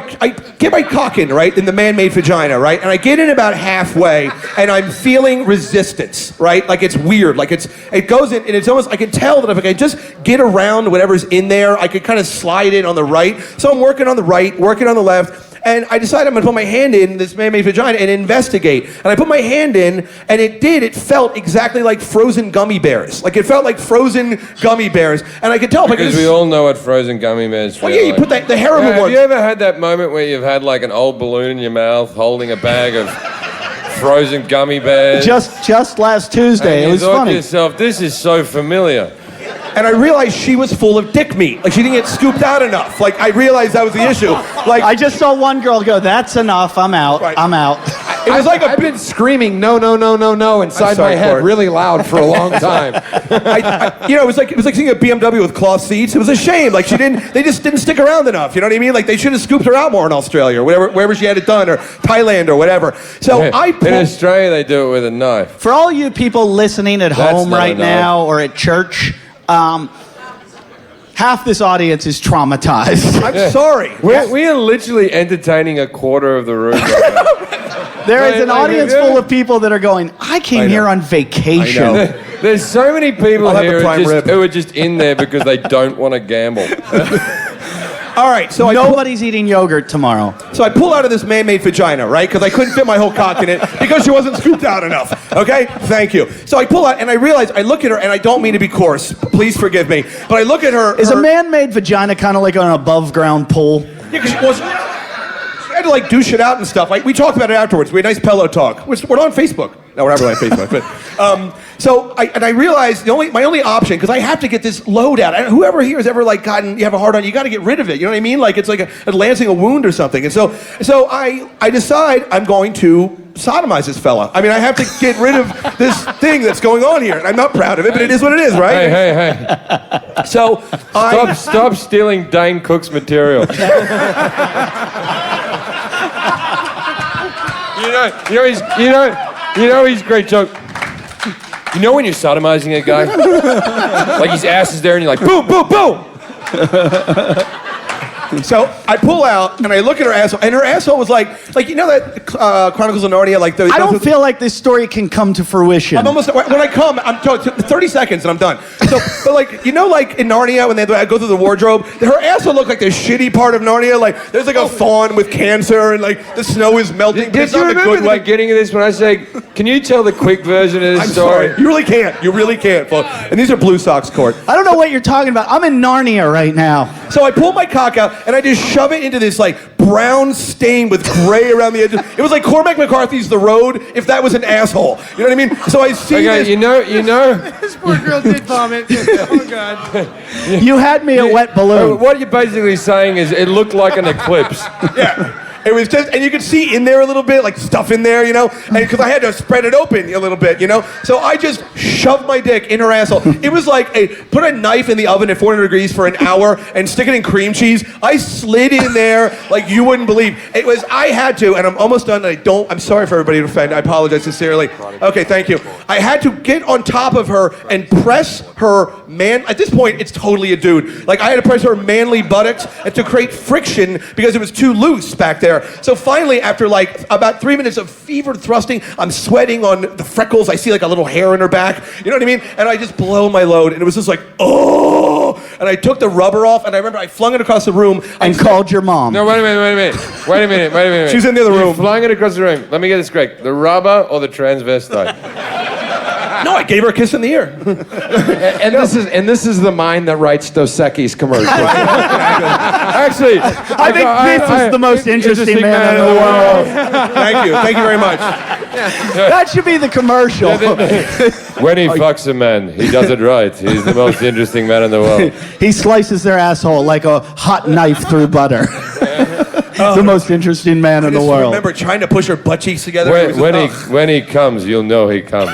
get my cock in, right, in the man-made vagina, right? And I get in about halfway, and I'm feeling resistance, right? Like it's weird. Like it goes in, and it's almost, I can tell that if I can just get around whatever's in there, I could kind of slide in on the right. So I'm working on the right, working on the left, and I decided I'm going to put my hand in this man-made vagina and investigate. And I put my hand in, and it felt exactly like frozen gummy bears. Like it felt like frozen gummy bears. And I could tell. Because we all know what frozen gummy bears feel like. Well, yeah, you put the horrible ones. Have you ever had that moment where you've had like an old balloon in your mouth holding a bag of frozen gummy bears? Just last Tuesday. And it was funny. You thought to yourself, this is so familiar. And I realized she was full of dick meat. Like she didn't get scooped out enough. Like I realized that was the issue. Like I just saw one girl go, "That's enough. I'm out. Right. I'm out." It was like I've been screaming no inside my head really loud for a long time. It was like seeing a BMW with cloth seats. It was a shame. Like they just didn't stick around enough. You know what I mean? Like they should have scooped her out more in Australia or wherever she had it done, or Thailand or whatever. So in Australia they do it with a knife. For all you people listening at home right now or at church, half this audience is traumatized. I'm sorry. We are literally entertaining a quarter of the room right now. There is an audience full of people that are going, I came here on vacation. There's so many people here who are just in there because they don't want to gamble. All right, so nobody's eating yogurt tomorrow. So I pull out of this man-made vagina, right? Because I couldn't fit my whole cock in it because she wasn't scooped out enough. Okay? Thank you. So I pull out, and I realize, I look at her, and I don't mean to be coarse. Please forgive me. But I look at her. Is a man-made vagina kind of like an above-ground pool? Yeah, because she had to like douche it out and stuff. Like we talked about it afterwards. We had a nice pillow talk. We're on Facebook. No, we're not really on Facebook. But so I realized my only option, because I have to get this load out. Whoever here has ever like you have a hard on, you got to get rid of it. You know what I mean? Like it's like a lancing a wound or something. And so I decide I'm going to sodomize this fella. I mean, I have to get rid of this thing that's going on here. And I'm not proud of it, but it is what it is, right? Hey. So stop stealing Dane Cook's material. You know his great joke. You know when you're sodomizing a guy? Like his ass is there and you're like, boom, boom, boom. So I pull out and I look at her asshole, and her asshole was like you know that Chronicles of Narnia, like I don't feel like this story can come to fruition. I'm almost when I come, I'm 30 seconds and I'm done. So, but like you know, like in Narnia when they go through the wardrobe, her asshole looked like the shitty part of Narnia. Like there's like a fawn with cancer and like the snow is melting. Did you remember the beginning of this when I say, can you tell the quick version of this story? Sorry. You really can't. You really can't. And these are Blue Sox court. I don't know what you're talking about. I'm in Narnia right now. So I pull my cock out and I just shove it into this like brown stain with gray around the edges. It was like Cormac McCarthy's The Road if that was an asshole. You know what I mean? So I see this. You know. This poor girl did vomit. Oh, God. You had me a wet balloon. What you're basically saying is it looked like an eclipse. Yeah. It was just, and you could see in there a little bit, like stuff in there, you know, and because I had to spread it open a little bit, you know, so I just shoved my dick in her asshole. It was like put a knife in the oven at 400 degrees for an hour and stick it in cream cheese. I slid in there like you wouldn't believe. It was, I had to, and I'm almost done. I'm sorry for everybody to offend. I apologize sincerely. Okay, thank you. I had to get on top of her and press her at this point, it's totally a dude. Like I had to press her manly buttocks and to create friction because it was too loose back there. So finally, after like about 3 minutes of fevered thrusting, I'm sweating on the freckles. I see like a little hair in her back. You know what I mean? And I just blow my load. And it was just like, oh. And I took the rubber off. And I remember I flung it across the room. And called your mom. No, wait a minute. She was in the other room. You flung it across the room. Let me get this correct. The rubber or the transvestite? No, I gave her a kiss in the ear. and this is the mind that writes Dos Equis commercials. Actually, I think this is the most interesting man in the world. Thank you very much. That should be the commercial. When he fucks a man, he does it right. He's the most interesting man in the world. He slices their asshole like a hot knife through butter. The most interesting man in the world. I remember trying to push her butt cheeks together. When he comes, you'll know he comes.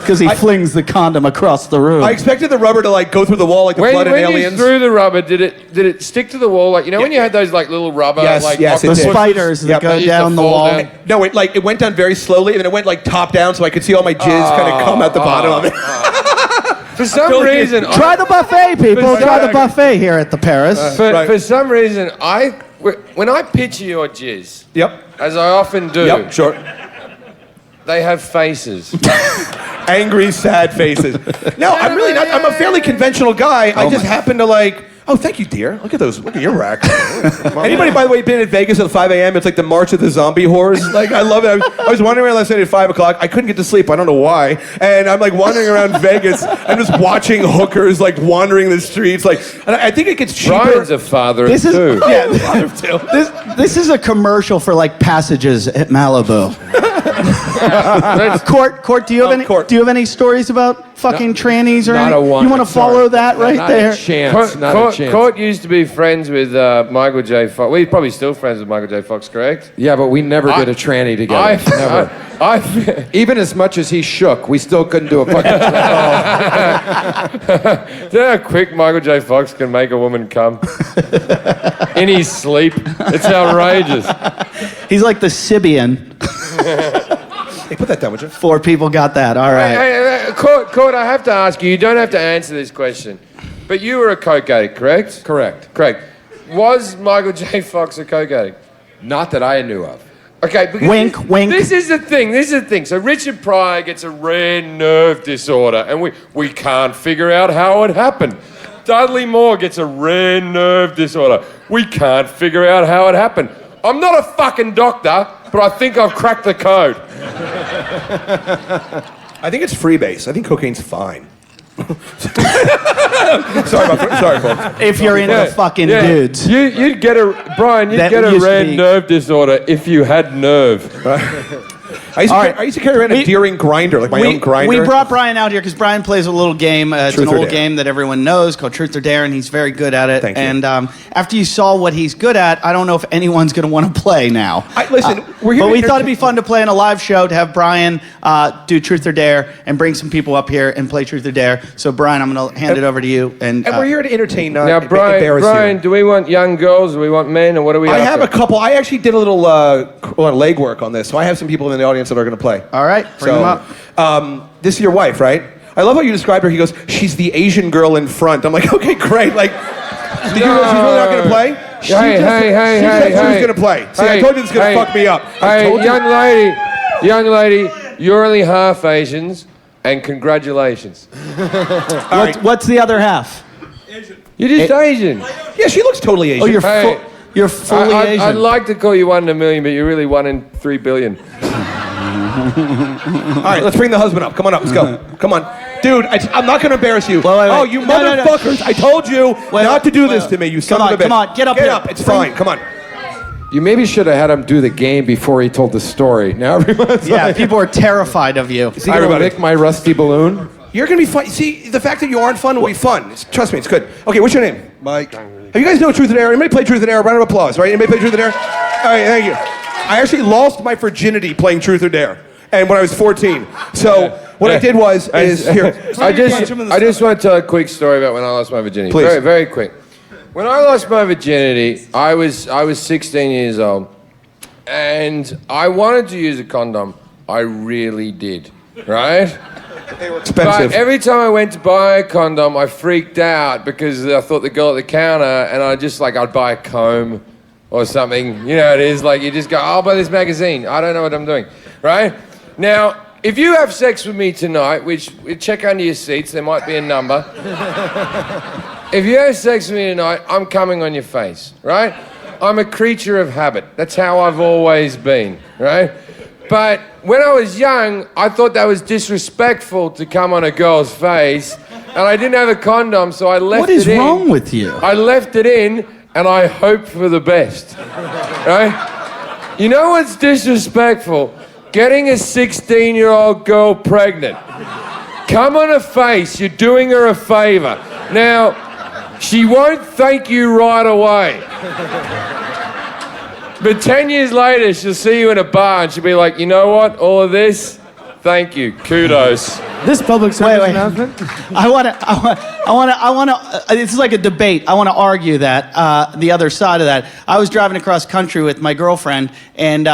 Because he flings the condom across the room. I expected the rubber to like go through the wall like the blood in Aliens. When you threw the rubber, did it stick to the wall? Like when you had those like little rubber the spiders that go down the wall. No, it went down very slowly and then it went like top down so I could see all my jizz kind of come at the bottom of it. For some reason, try the buffet, people. Try the buffet here at the Paris. For some reason, when I picture your jizz, as I often do, sure. They have faces. Angry, sad faces. No, I'm really not. I'm a fairly conventional guy. I just happen to like. Oh, thank you, dear. Look at those. Look at your rack. Anybody, by the way, been at Vegas at 5 a.m.? It's like the March of the Zombie Whores. Like, I love it. I was wandering around last night at 5 o'clock. I couldn't get to sleep. I don't know why. And I'm like wandering around Vegas. I'm just watching hookers like wandering the streets. Like, and I think it gets cheaper. Brian's a father of two. Yeah, father of two. This is a commercial for like passages at Malibu. Court, do you have any stories about fucking trannies or not anything? a one. You want to follow that right not there? A chance. Not a chance. Court used to be friends with Michael J. Fox. We're probably still friends with Michael J. Fox, correct? Yeah, but we never did a tranny together. Never. Even as much as he shook, we still couldn't do a fucking tranny. Do you know how quick Michael J. Fox can make a woman come? In his sleep. It's outrageous. He's like the Sibian. Hey, put that down, would you? 4 people got that. All right. Hey, Court, I have to ask you. You don't have to answer this question. But you were a coke addict, correct? Correct. Was Michael J. Fox a coke addict? Not that I knew of. Okay, because wink, wink. This is the thing. So Richard Pryor gets a rare nerve disorder, and we can't figure out how it happened. Dudley Moore gets a rare nerve disorder. We can't figure out how it happened. I'm not a fucking doctor, but I think I've cracked the code. I think it's freebase. I think cocaine's fine. sorry, folks. If you're into fucking dudes. You'd get a rare nerve disorder if you had nerve. I used to carry around a Deering grinder, like my own grinder. We brought Brian out here because Brian plays a little game. It's an old game that everyone knows called Truth or Dare, and he's very good at it. Thank you. And after you saw what he's good at, I don't know if anyone's going to want to play now. Listen, we're here. But we thought it'd be fun to play in a live show to have Brian do Truth or Dare and bring some people up here and play Truth or Dare. So Brian, I'm going to hand it over to you. And we're here to entertain, not now, embarrass you. Brian, do we want young girls? Do we want men? Or what do we? I have a couple. I actually did a little legwork on this, so I have some people in in the audience that are going to play. All right, bring them up. This is your wife, right? I love how you described her. He goes, she's the Asian girl in front. I'm like, okay, great. Like, did you know she's really not going to play? She said she was going to play. See, I told you this is going to fuck me up. Hey, young lady, you're only half Asians, and congratulations. What's the other half? You're just Asian. Yeah, she looks totally Asian. Oh, you're fully Asian. I'd like to call you 1 in a million, but you're really 1 in 3 billion. All right, let's bring the husband up. Come on up, let's go. Come on. Dude, I'm not going to embarrass you. Wait. Oh, you motherfuckers. I told you not to do this to me, you son of a bitch. Come on, get up here. Get up, it's fine, come on. You maybe should have had him do the game before he told the story. Now everyone's people are terrified of you. Is he going to lick my rusty balloon? You're going to be fun. See, the fact that you aren't fun will be fun. Trust me, it's good. Okay, what's your name? Mike. Hey, you guys know Truth or Dare? Anybody play Truth or Dare? Round of applause, right? Anybody play Truth or Dare? All right, thank you. I actually lost my virginity playing Truth or Dare, and when I was 14. So what I did was, I just want to tell a quick story about when I lost my virginity. Please. Very, very quick. When I lost my virginity, I was 16 years old, and I wanted to use a condom. I really did, right? They were expensive. But every time I went to buy a condom, I freaked out because I thought the girl at the counter, and I'd buy a comb or something. You know how it is, like you just go, I'll buy this magazine. I don't know what I'm doing, right? Now, if you have sex with me tonight, which check under your seats, there might be a number. If you have sex with me tonight, I'm coming on your face, right? I'm a creature of habit. That's how I've always been, right? But when I was young, I thought that was disrespectful to come on a girl's face, and I didn't have a condom, so I left it in. What is wrong with you? I left it in, and I hoped for the best, right? You know what's disrespectful? Getting a 16-year-old girl pregnant. Come on her face, you're doing her a favor. Now, she won't thank you right away. But 10 years later, she'll see you in a bar and she'll be like, you know what? All of this, thank you. Kudos. This public service announcement. I want to. This is like a debate. I want to argue that the other side of that. I was driving across country with my girlfriend, and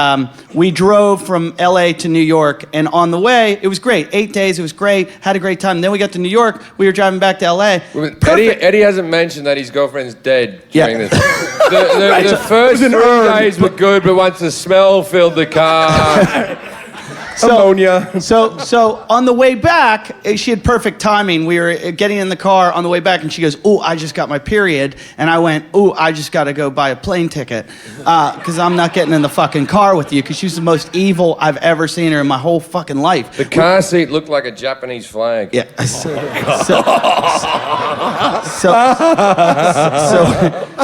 we drove from L.A. to New York. And on the way, it was great. 8 days, it was great. Had a great time. And then we got to New York. We were driving back to L.A. Eddie hasn't mentioned that his girlfriend's dead during this. Right, The first 3 days were good, but once the smell filled the car. Ammonia. So on the way back, she had perfect timing. We were getting in the car on the way back, and she goes, "Oh, I just got my period," and I went, "Oh, I just got to go buy a plane ticket because I'm not getting in the fucking car with you." Because she's the most evil I've ever seen her in my whole fucking life. The car seat looked like a Japanese flag. Yeah.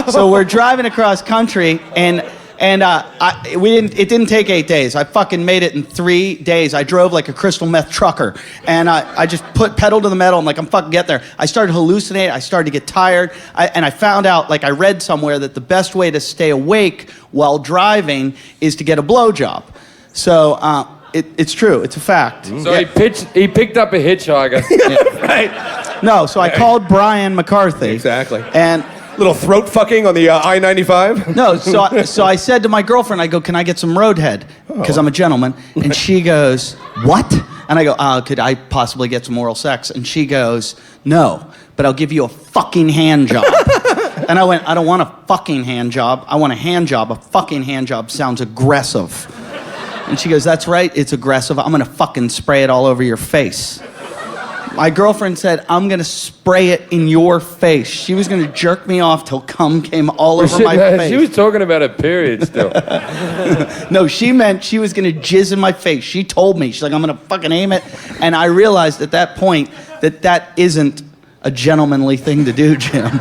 So we're driving across country, and it didn't take 8 days. I fucking made it in 3 days. I drove like a crystal meth trucker, and I just put pedal to the metal. I'm like, I'm fucking get there. I started to hallucinate. I started to get tired, and I found out, like I read somewhere, that the best way to stay awake while driving is to get a blowjob. So it's true. It's a fact. So he picked up a hitchhiker. Right. No. So I called Brian McCarthy. Exactly. And. Little throat fucking on the I-95? No, so I said to my girlfriend, I go, "Can I get some Roadhead?" Because I'm a gentleman. And she goes, "What?" And I go, "Could I possibly get some oral sex?" And she goes, "No, but I'll give you a fucking hand job." And I went, "I don't want a fucking hand job. I want a hand job. A fucking hand job sounds aggressive." And she goes, "That's right, it's aggressive. I'm going to fucking spray it all over your face." My girlfriend said, "I'm going to spray it in your face." She was going to jerk me off till cum came all over my face. She was talking about a period still. No, she meant she was going to jizz in my face. She told me. She's like, "I'm going to fucking aim it." And I realized at that point that isn't a gentlemanly thing to do, Jim.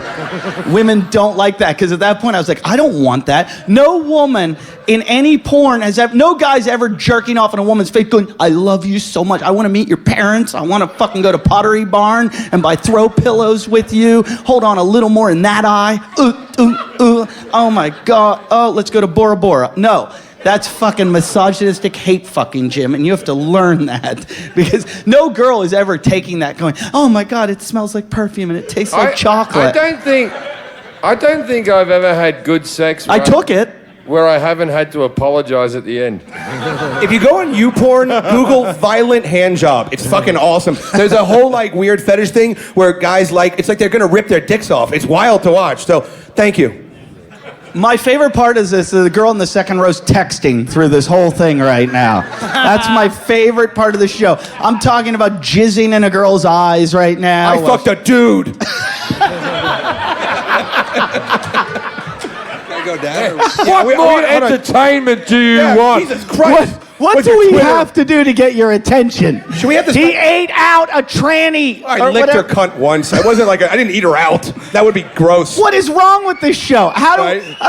Women don't like that, because at that point I was like, I don't want that. No woman in any porn no guy's ever jerking off in a woman's face going, "I love you so much. I want to meet your parents. I want to fucking go to Pottery Barn and buy throw pillows with you. Hold on a little more in that eye. Oh my God. Oh, let's go to Bora Bora." No. That's fucking misogynistic hate fucking, Jim, and you have to learn that, because no girl is ever taking that going, "Oh my God, it smells like perfume and it tastes like chocolate." I don't think I've ever had good sex. I took it. where I haven't had to apologize at the end. If you go on YouPorn, Google violent hand job. It's fucking awesome. There's a whole like weird fetish thing where guys it's like they're gonna rip their dicks off. It's wild to watch. So thank you. My favorite part is the girl in the second row's texting through this whole thing right now. That's my favorite part of the show. I'm talking about jizzing in a girl's eyes right now. I fucked a dude. Go down. What more entertainment do you want? Jesus Christ. What do we have to do to get your attention? Should we have this? He ate out a tranny. I licked her cunt once. I wasn't I didn't eat her out. That would be gross. What is wrong with this show? How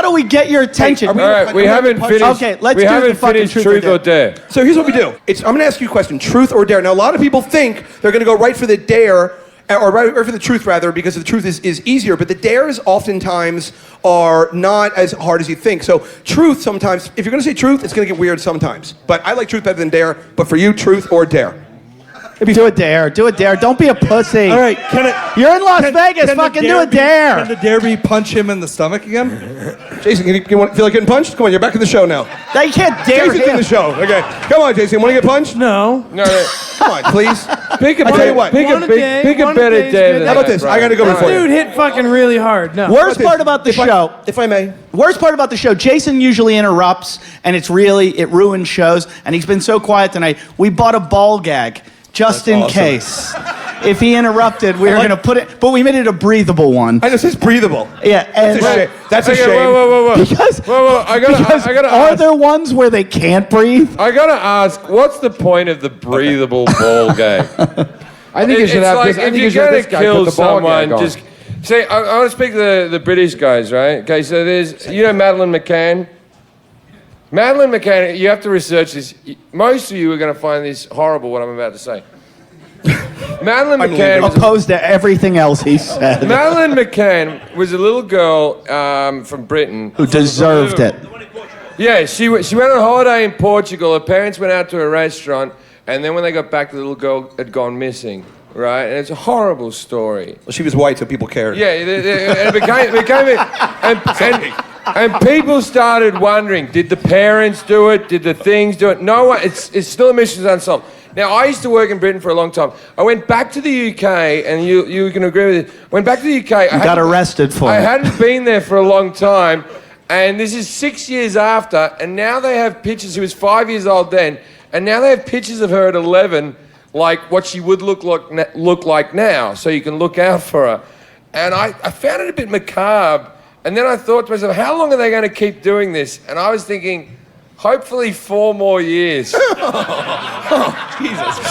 do we get your attention? Hey, All right, we haven't finished. Okay, let's we do haven't the fucking finished truth or dare. So here's what we do. I'm going to ask you a question. Truth or dare. Now, a lot of people think they're going to go right for the dare, or right for the truth, rather, because the truth is easier. But the dares oftentimes are not as hard as you think. So truth sometimes, if you're going to say truth, it's going to get weird sometimes. But I like truth better than dare. But for you, truth or dare? Do a dare. Do a dare. Don't be a pussy. All right, You're in Las Vegas. Fucking do a dare. Can the dare be punch him in the stomach again? Jason, you feel like getting punched? Come on, you're back in the show now. Now you can't dare Jason's in him. the show. Okay, come on, Jason. Want to get punched? No. No, Come on, please. pick a I tell you what. pick One a a day, pick a one a better day's day good. than How about that, this? bro. I got to go before you. Dude hit fucking really hard. No. Worst part about the show. If I may. Worst part about the show, Jason usually interrupts, and it ruins shows, and he's been so quiet tonight. We bought a ball gag just in case. If he interrupted, we were going to put it, but we made it a breathable one. I know, it's breathable. Yeah, and That's a shame. Whoa. because I gotta are ask. there ones where they can't breathe? I gotta ask, what's the point of the breathable ball game? I think you should It's have like this. I if think you you're should have gonna this guy kill put the ball someone, gag on. just say. I want to speak to the British guys, right? Okay, so there's Madeleine McCann. Madeleine McCann, you have to research this. Most of you are going to find this horrible. What I'm about to say. Madeleine McCann was Opposed to everything else he said. Madeleine McCann was a little girl from Britain Who deserved it. Yeah, she went on holiday in Portugal. Her parents went out to a restaurant, and then when they got back, the little girl had gone missing. Right, and it's a horrible story. Well, she was white, so people cared. Yeah, and and people started wondering: did the parents do it? Did the things do it? No one. It's still a mission unsolved. Now, I used to work in Britain for a long time. I went back to the UK, and you can agree with it. Went back to the UK. Got arrested for I it. hadn't been there for a long time, and this is 6 years after, and now they have pictures. She was 5 years old then, and now they have pictures of her at 11, like what she would look like now, so you can look out for her. And I found it a bit macabre, and then I thought to myself, how long are they going to keep doing this? And I was thinking, hopefully 4 more years. Jesus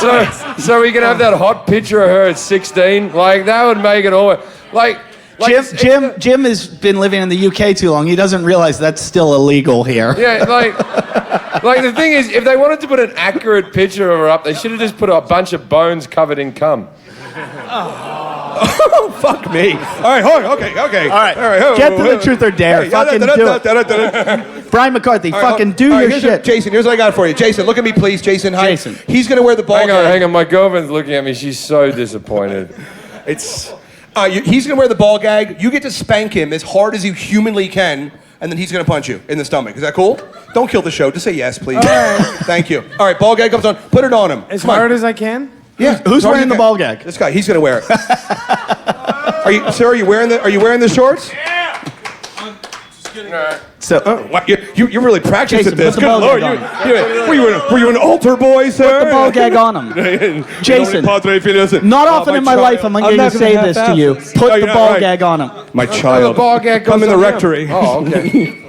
So we can have that hot picture of her at 16. Like, that would make it all... Jim has been living in the UK too long. He doesn't realize that's still illegal here. Yeah, like the thing is, if they wanted to put an accurate picture of her up, they should have just put a bunch of bones covered in cum. Oh, fuck me. All right, hold on. Okay. All right. Get to the truth or dare. Fucking do it. Brian McCarthy, fucking do your shit. Jason, here's what I got for you. Jason, look at me, please. Jason, hi. Jason. He's going to wear the ball gag. Hang on. My girlfriend's looking at me. She's so disappointed. He's going to wear the ball gag. You get to spank him as hard as you humanly can, and then he's going to punch you in the stomach. Is that cool? Don't kill the show. Just say yes, please. All right. Thank you. All right, ball gag comes on. Put it on him. As Come on. hard as I can? Yeah. Who's wearing the ball gag? This guy. He's going to wear it. Are you wearing the shorts? So, Wow, you really practiced Jason, at this. put the Good ball Lord. gag Were you an altar boy, sir? put the ball gag on him. Jason, not often in my life am I going to say this to you. Put the ball gag on him. My child. The ball gag Come goes in the on him. rectory. Oh, okay.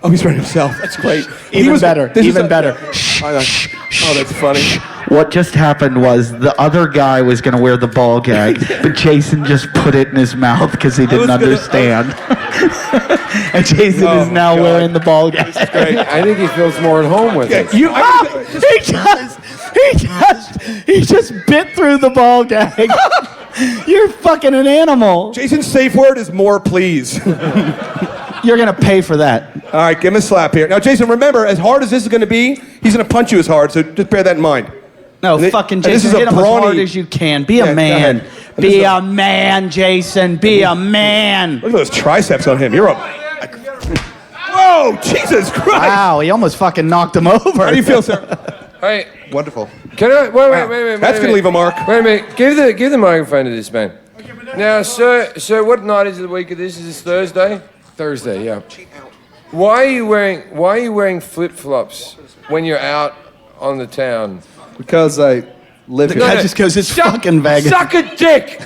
Oh, he's wearing himself. That's great. Even better. Even better. Oh, that's funny. What just happened was the other guy was going to wear the ball gag, but Jason just put it in his mouth because he didn't understand. And Jason is now wearing the ball gag. I think he feels more at home with it. He just bit through the ball gag. You're fucking an animal. Jason's safe word is more, please. You're going to pay for that. All right, give him a slap here. Now, Jason, remember, as hard as this is going to be, he's going to punch you as hard, so just bear that in mind. No, fucking Jason, hit him as hard as you can. Be a man. Be a man, Jason. Be a man. Look at those triceps on him. You're a... Whoa, Jesus Christ. Wow, he almost fucking knocked him over. How do you feel, sir? Hey, Wonderful. can I? Wait. That's going to leave a mark. Wait a minute. Give the microphone to this man. Now, sir, what night is the week of this? Is this Thursday? Thursday, yeah. Why are you wearing flip-flops when you're out on the town? Because I live here. The guy just goes, it's fucking Vegas. Suck a dick!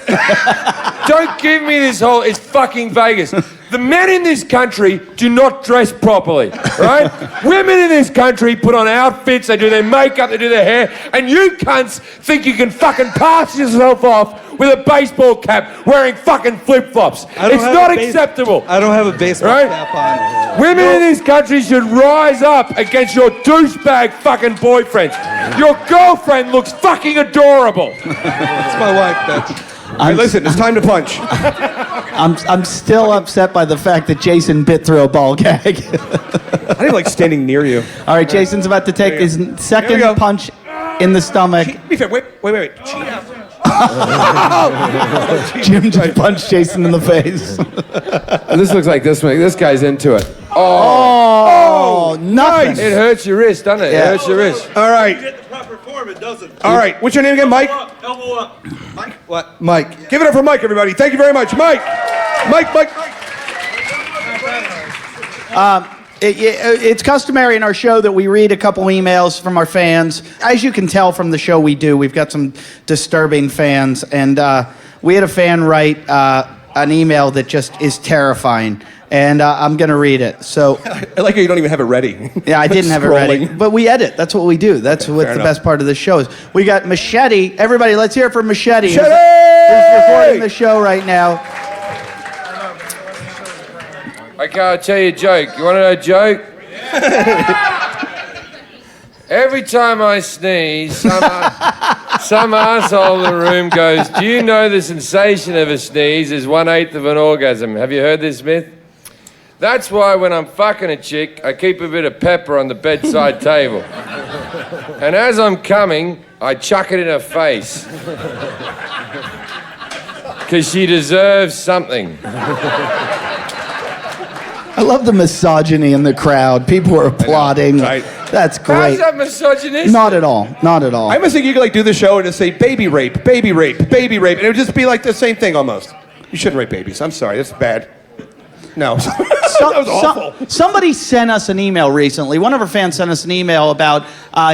Don't give me this whole, it's fucking Vegas. The men in this country do not dress properly, right? Women in this country put on outfits, they do their makeup, they do their hair, and you cunts think you can fucking pass yourself off with a baseball cap wearing fucking flip-flops. It's not acceptable. I don't have a baseball Right? cap on. Women in this country should rise up against your douchebag fucking boyfriends. Your girlfriend looks fucking adorable. It's my wife, bitch. Hey, listen, it's time to punch. I'm still upset by the fact that Jason bit through a ball gag. I didn't like standing near you. All right, Jason's about to take his Here we second go. punch in the stomach. Be fair, wait. Jim just punched Jason in the face. This looks like this guy's into it. Oh, nothing. It hurts your wrist, doesn't it? Yeah. It hurts your wrist. All right. Get the proper form, it doesn't. All right. What's your name again, Mike? Elbow up. Mike? What? Mike. Give it up for Mike, everybody. Thank you very much. Mike. It's customary in our show that we read a couple emails from our fans. As you can tell from the show we do, we've got some disturbing fans. And we had a fan write an email that just is terrifying. And I'm going to read it. So I like how you don't even have it ready. yeah, I didn't have it ready. Scrolling. But we edit. That's what we do. That's what the enough. best part of the show is. We got Machete. Everybody, let's hear it for Machete. Machete! Who's recording the show right now. Okay, I'll tell you a joke. You want to know a joke? Every time I sneeze, some asshole in the room goes, "Do you know the sensation of a sneeze is 1/8 of an orgasm?" Have you heard this myth? That's why when I'm fucking a chick, I keep a bit of pepper on the bedside table. And as I'm coming, I chuck it in her face. Because she deserves something. I love the misogyny in the crowd. People are applauding. right. That's How's great. that misogynistic? Not at all. Not at all. I almost think you could like do the show and just say baby rape, baby rape, baby rape, and it would just be like the same thing almost. You shouldn't rape babies. I'm sorry, that's bad. No, that was awful. Somebody sent us an email recently. One of our fans sent us an email about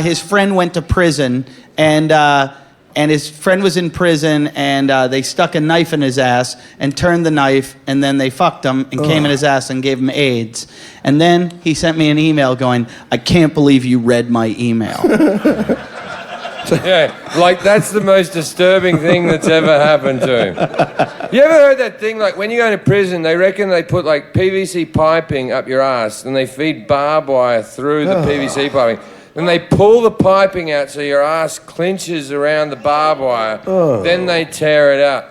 his friend went to prison and his friend was in prison and they stuck a knife in his ass and turned the knife and then they fucked him and came in his ass and gave him AIDS. And then he sent me an email going, "I can't believe you read my email." Yeah, like that's the most disturbing thing that's ever happened to him. You ever heard that thing, like when you go to prison, they reckon they put like PVC piping up your ass and they feed barbed wire through the PVC piping. Then they pull the piping out so your ass clinches around the barbed wire. Then they tear it out.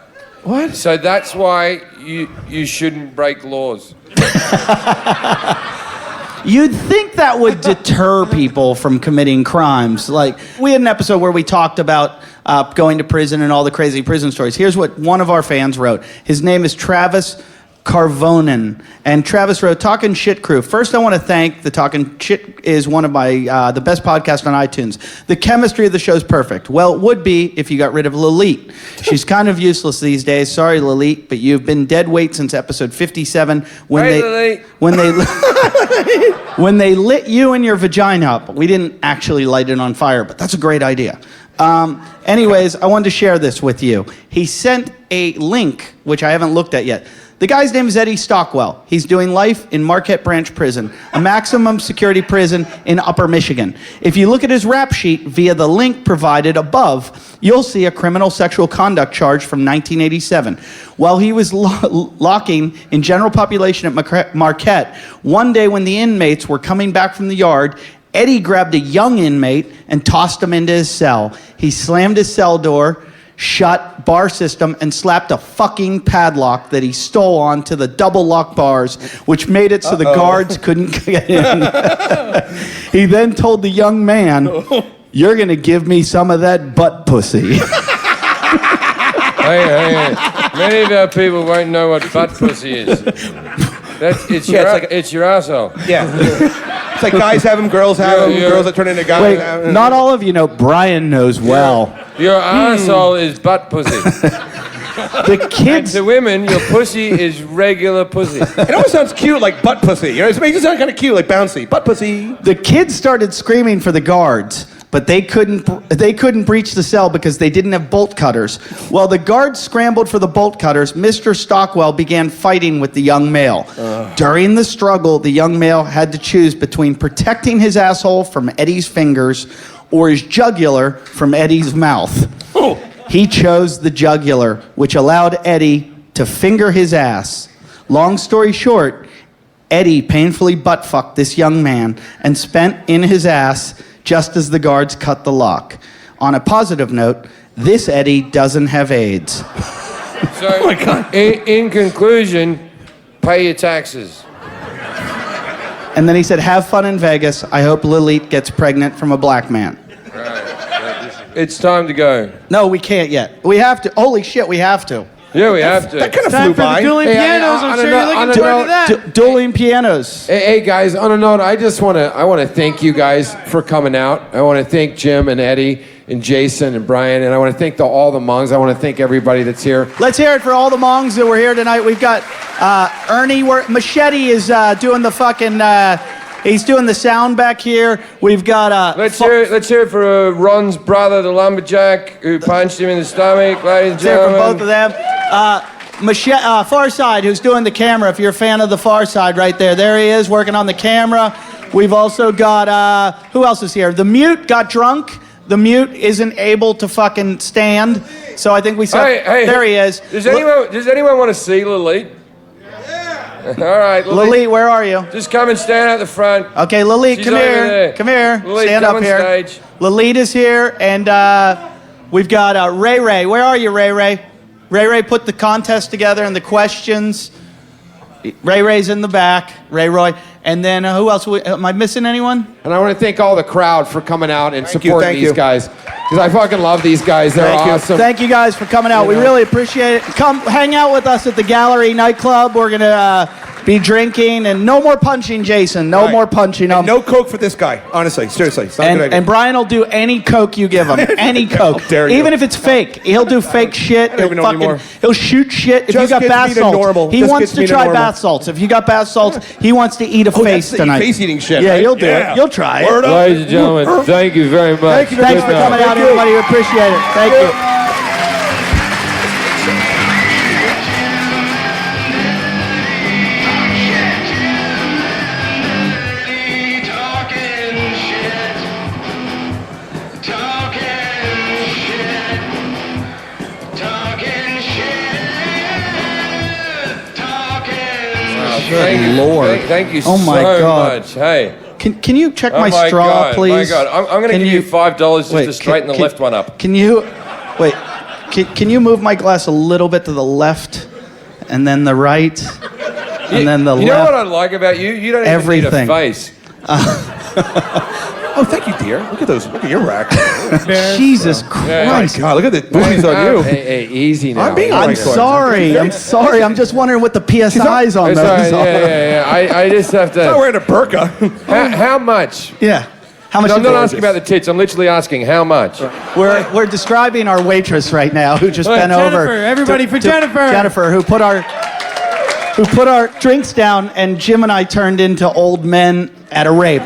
What? So that's why you shouldn't break laws. You'd think that would deter people from committing crimes. Like, we had an episode where we talked about going to prison and all the crazy prison stories. Here's what one of our fans wrote. His name is Travis Carvonen. And Travis wrote, "Talking Shit Crew. First, I want to thank the Talking Shit is one of my the best podcasts on iTunes. The chemistry of the show is perfect. Well, it would be if you got rid of Lalit. She's kind of useless these days. Sorry, Lalit, but you've been dead weight since episode 57 when Lalit. when they lit you and your vagina up. We didn't actually light it on fire, but that's a great idea. Anyways, I wanted to share this with you. He sent a link, which I haven't looked at yet. The guy's name is Eddie Stockwell. He's doing life in Marquette Branch Prison, a maximum security prison in Upper Michigan. If you look at his rap sheet via the link provided above, you'll see a criminal sexual conduct charge from 1987. While he was locking in general population at Marquette, one day when the inmates were coming back from the yard, Eddie grabbed a young inmate and tossed him into his cell. He slammed his cell door, shut bar system, and slapped a fucking padlock that he stole onto the double lock bars, which made it so the guards couldn't get in. He then told the young man, "You're gonna give me some of that butt pussy." Hey. Many of our people won't know what butt pussy is. It's it's your asshole. Yeah. It's like guys have them, girls have them, girls that turn into guys. Wait, not all of you know. Brian knows well. Your asshole is butt pussy. The kids. And to women, your pussy is regular pussy. It always sounds cute, like butt pussy. You know, it makes it sound kind of cute, like bouncy. Butt pussy. The kids started screaming for the guards, but they couldn't breach the cell because they didn't have bolt cutters. While the guards scrambled for the bolt cutters, Mr. Stockwell began fighting with the young male. During the struggle, the young male had to choose between protecting his asshole from Eddie's fingers or his jugular from Eddie's mouth. Oh. He chose the jugular, which allowed Eddie to finger his ass. Long story short, Eddie painfully butt-fucked this young man and spent in his ass just as the guards cut the lock. On a positive note, this Eddie doesn't have AIDS. So, oh my God. In conclusion, pay your taxes. And then he said, have fun in Vegas. I hope Lilith gets pregnant from a black man. It's time to go. No, we can't yet. We have to. Holy shit, we have to. Yeah, we have to. That kind of flew by. Dueling pianos. I'm sure you're looking forward to that. Dueling pianos. Hey, guys, on a note, I want to thank you guys for coming out. I want to thank Jim and Eddie and Jason and Brian, and I want to thank all the monks. I want to thank everybody that's here. Let's hear it for all the monks that were here tonight. We've got Ernie. Machete is doing the fucking... he's doing the sound back here. We've got... Let's hear it for Ron's brother, the lumberjack, who punched him in the stomach, ladies and Let's hear it gentlemen. from both of them. Far Side, who's doing the camera. If you're a fan of the Far Side right there. There he is, working on the camera. We've also got... who else is here? The Mute got drunk. The Mute isn't able to fucking stand. So I think we saw... there he is. Does anyone want to see Lilith? All right, Lilith, where are you? Just come and stand at the front. Okay, Lilith, She's come over here. there. Come here. Lilith, Stand come up on here. stage. Lilith is here, and we've got Ray Ray. Where are you, Ray Ray? Ray Ray put the contest together and the questions. Ray Ray's in the back. Ray Roy. And then who else? Am I missing anyone? And I want to thank all the crowd for coming out and supporting these guys. Because I fucking love these guys. They're awesome. Thank you guys for coming out. We really appreciate it. Come hang out with us at the Gallery nightclub. We're going to be drinking, and no more punching, Jason. No more punching. No coke for this guy. Honestly, seriously. It's not a good idea. And Brian will do any coke you give him. Any coke. Dare you. Even if it's fake. He'll do fake shit. He'll shoot shit. If Just you got gets bath me to salts. normal. He Just wants gets to me to try normal. bath salts. If you got bath salts, he wants to eat a face that's the tonight. face eating shit, Yeah, right? you'll do Yeah. it. You'll try Word it. up. Ladies and gentlemen, thank you very much. Thanks for coming out, everybody. We appreciate it. Thank you. Thank you Oh my so God. much. Hey. Can you check Oh my straw, God, please? My God, I'm going to give you $5 just to straighten the left one up. Can you wait? Can you move my glass a little bit to the left, and then the right, and then the left? You know what I like about you? You don't even Everything. need a face. Oh, thank you, dear. Look at those. Look at your rack. Jesus Christ! Oh my God, look at the boobies on you. Hey, easy now. I'm sorry. I'm sorry. I'm just wondering what the PSI's on It's those. all right, yeah. I just have I'm not to. wearing a burqa. How much? Yeah. How much? I'm not is it? asking about the tits. I'm literally asking how much. We're describing our waitress right now, who just bent over. Jennifer, everybody for Jennifer. Jennifer, who put our drinks down, and Jim and I turned into old men at a rape.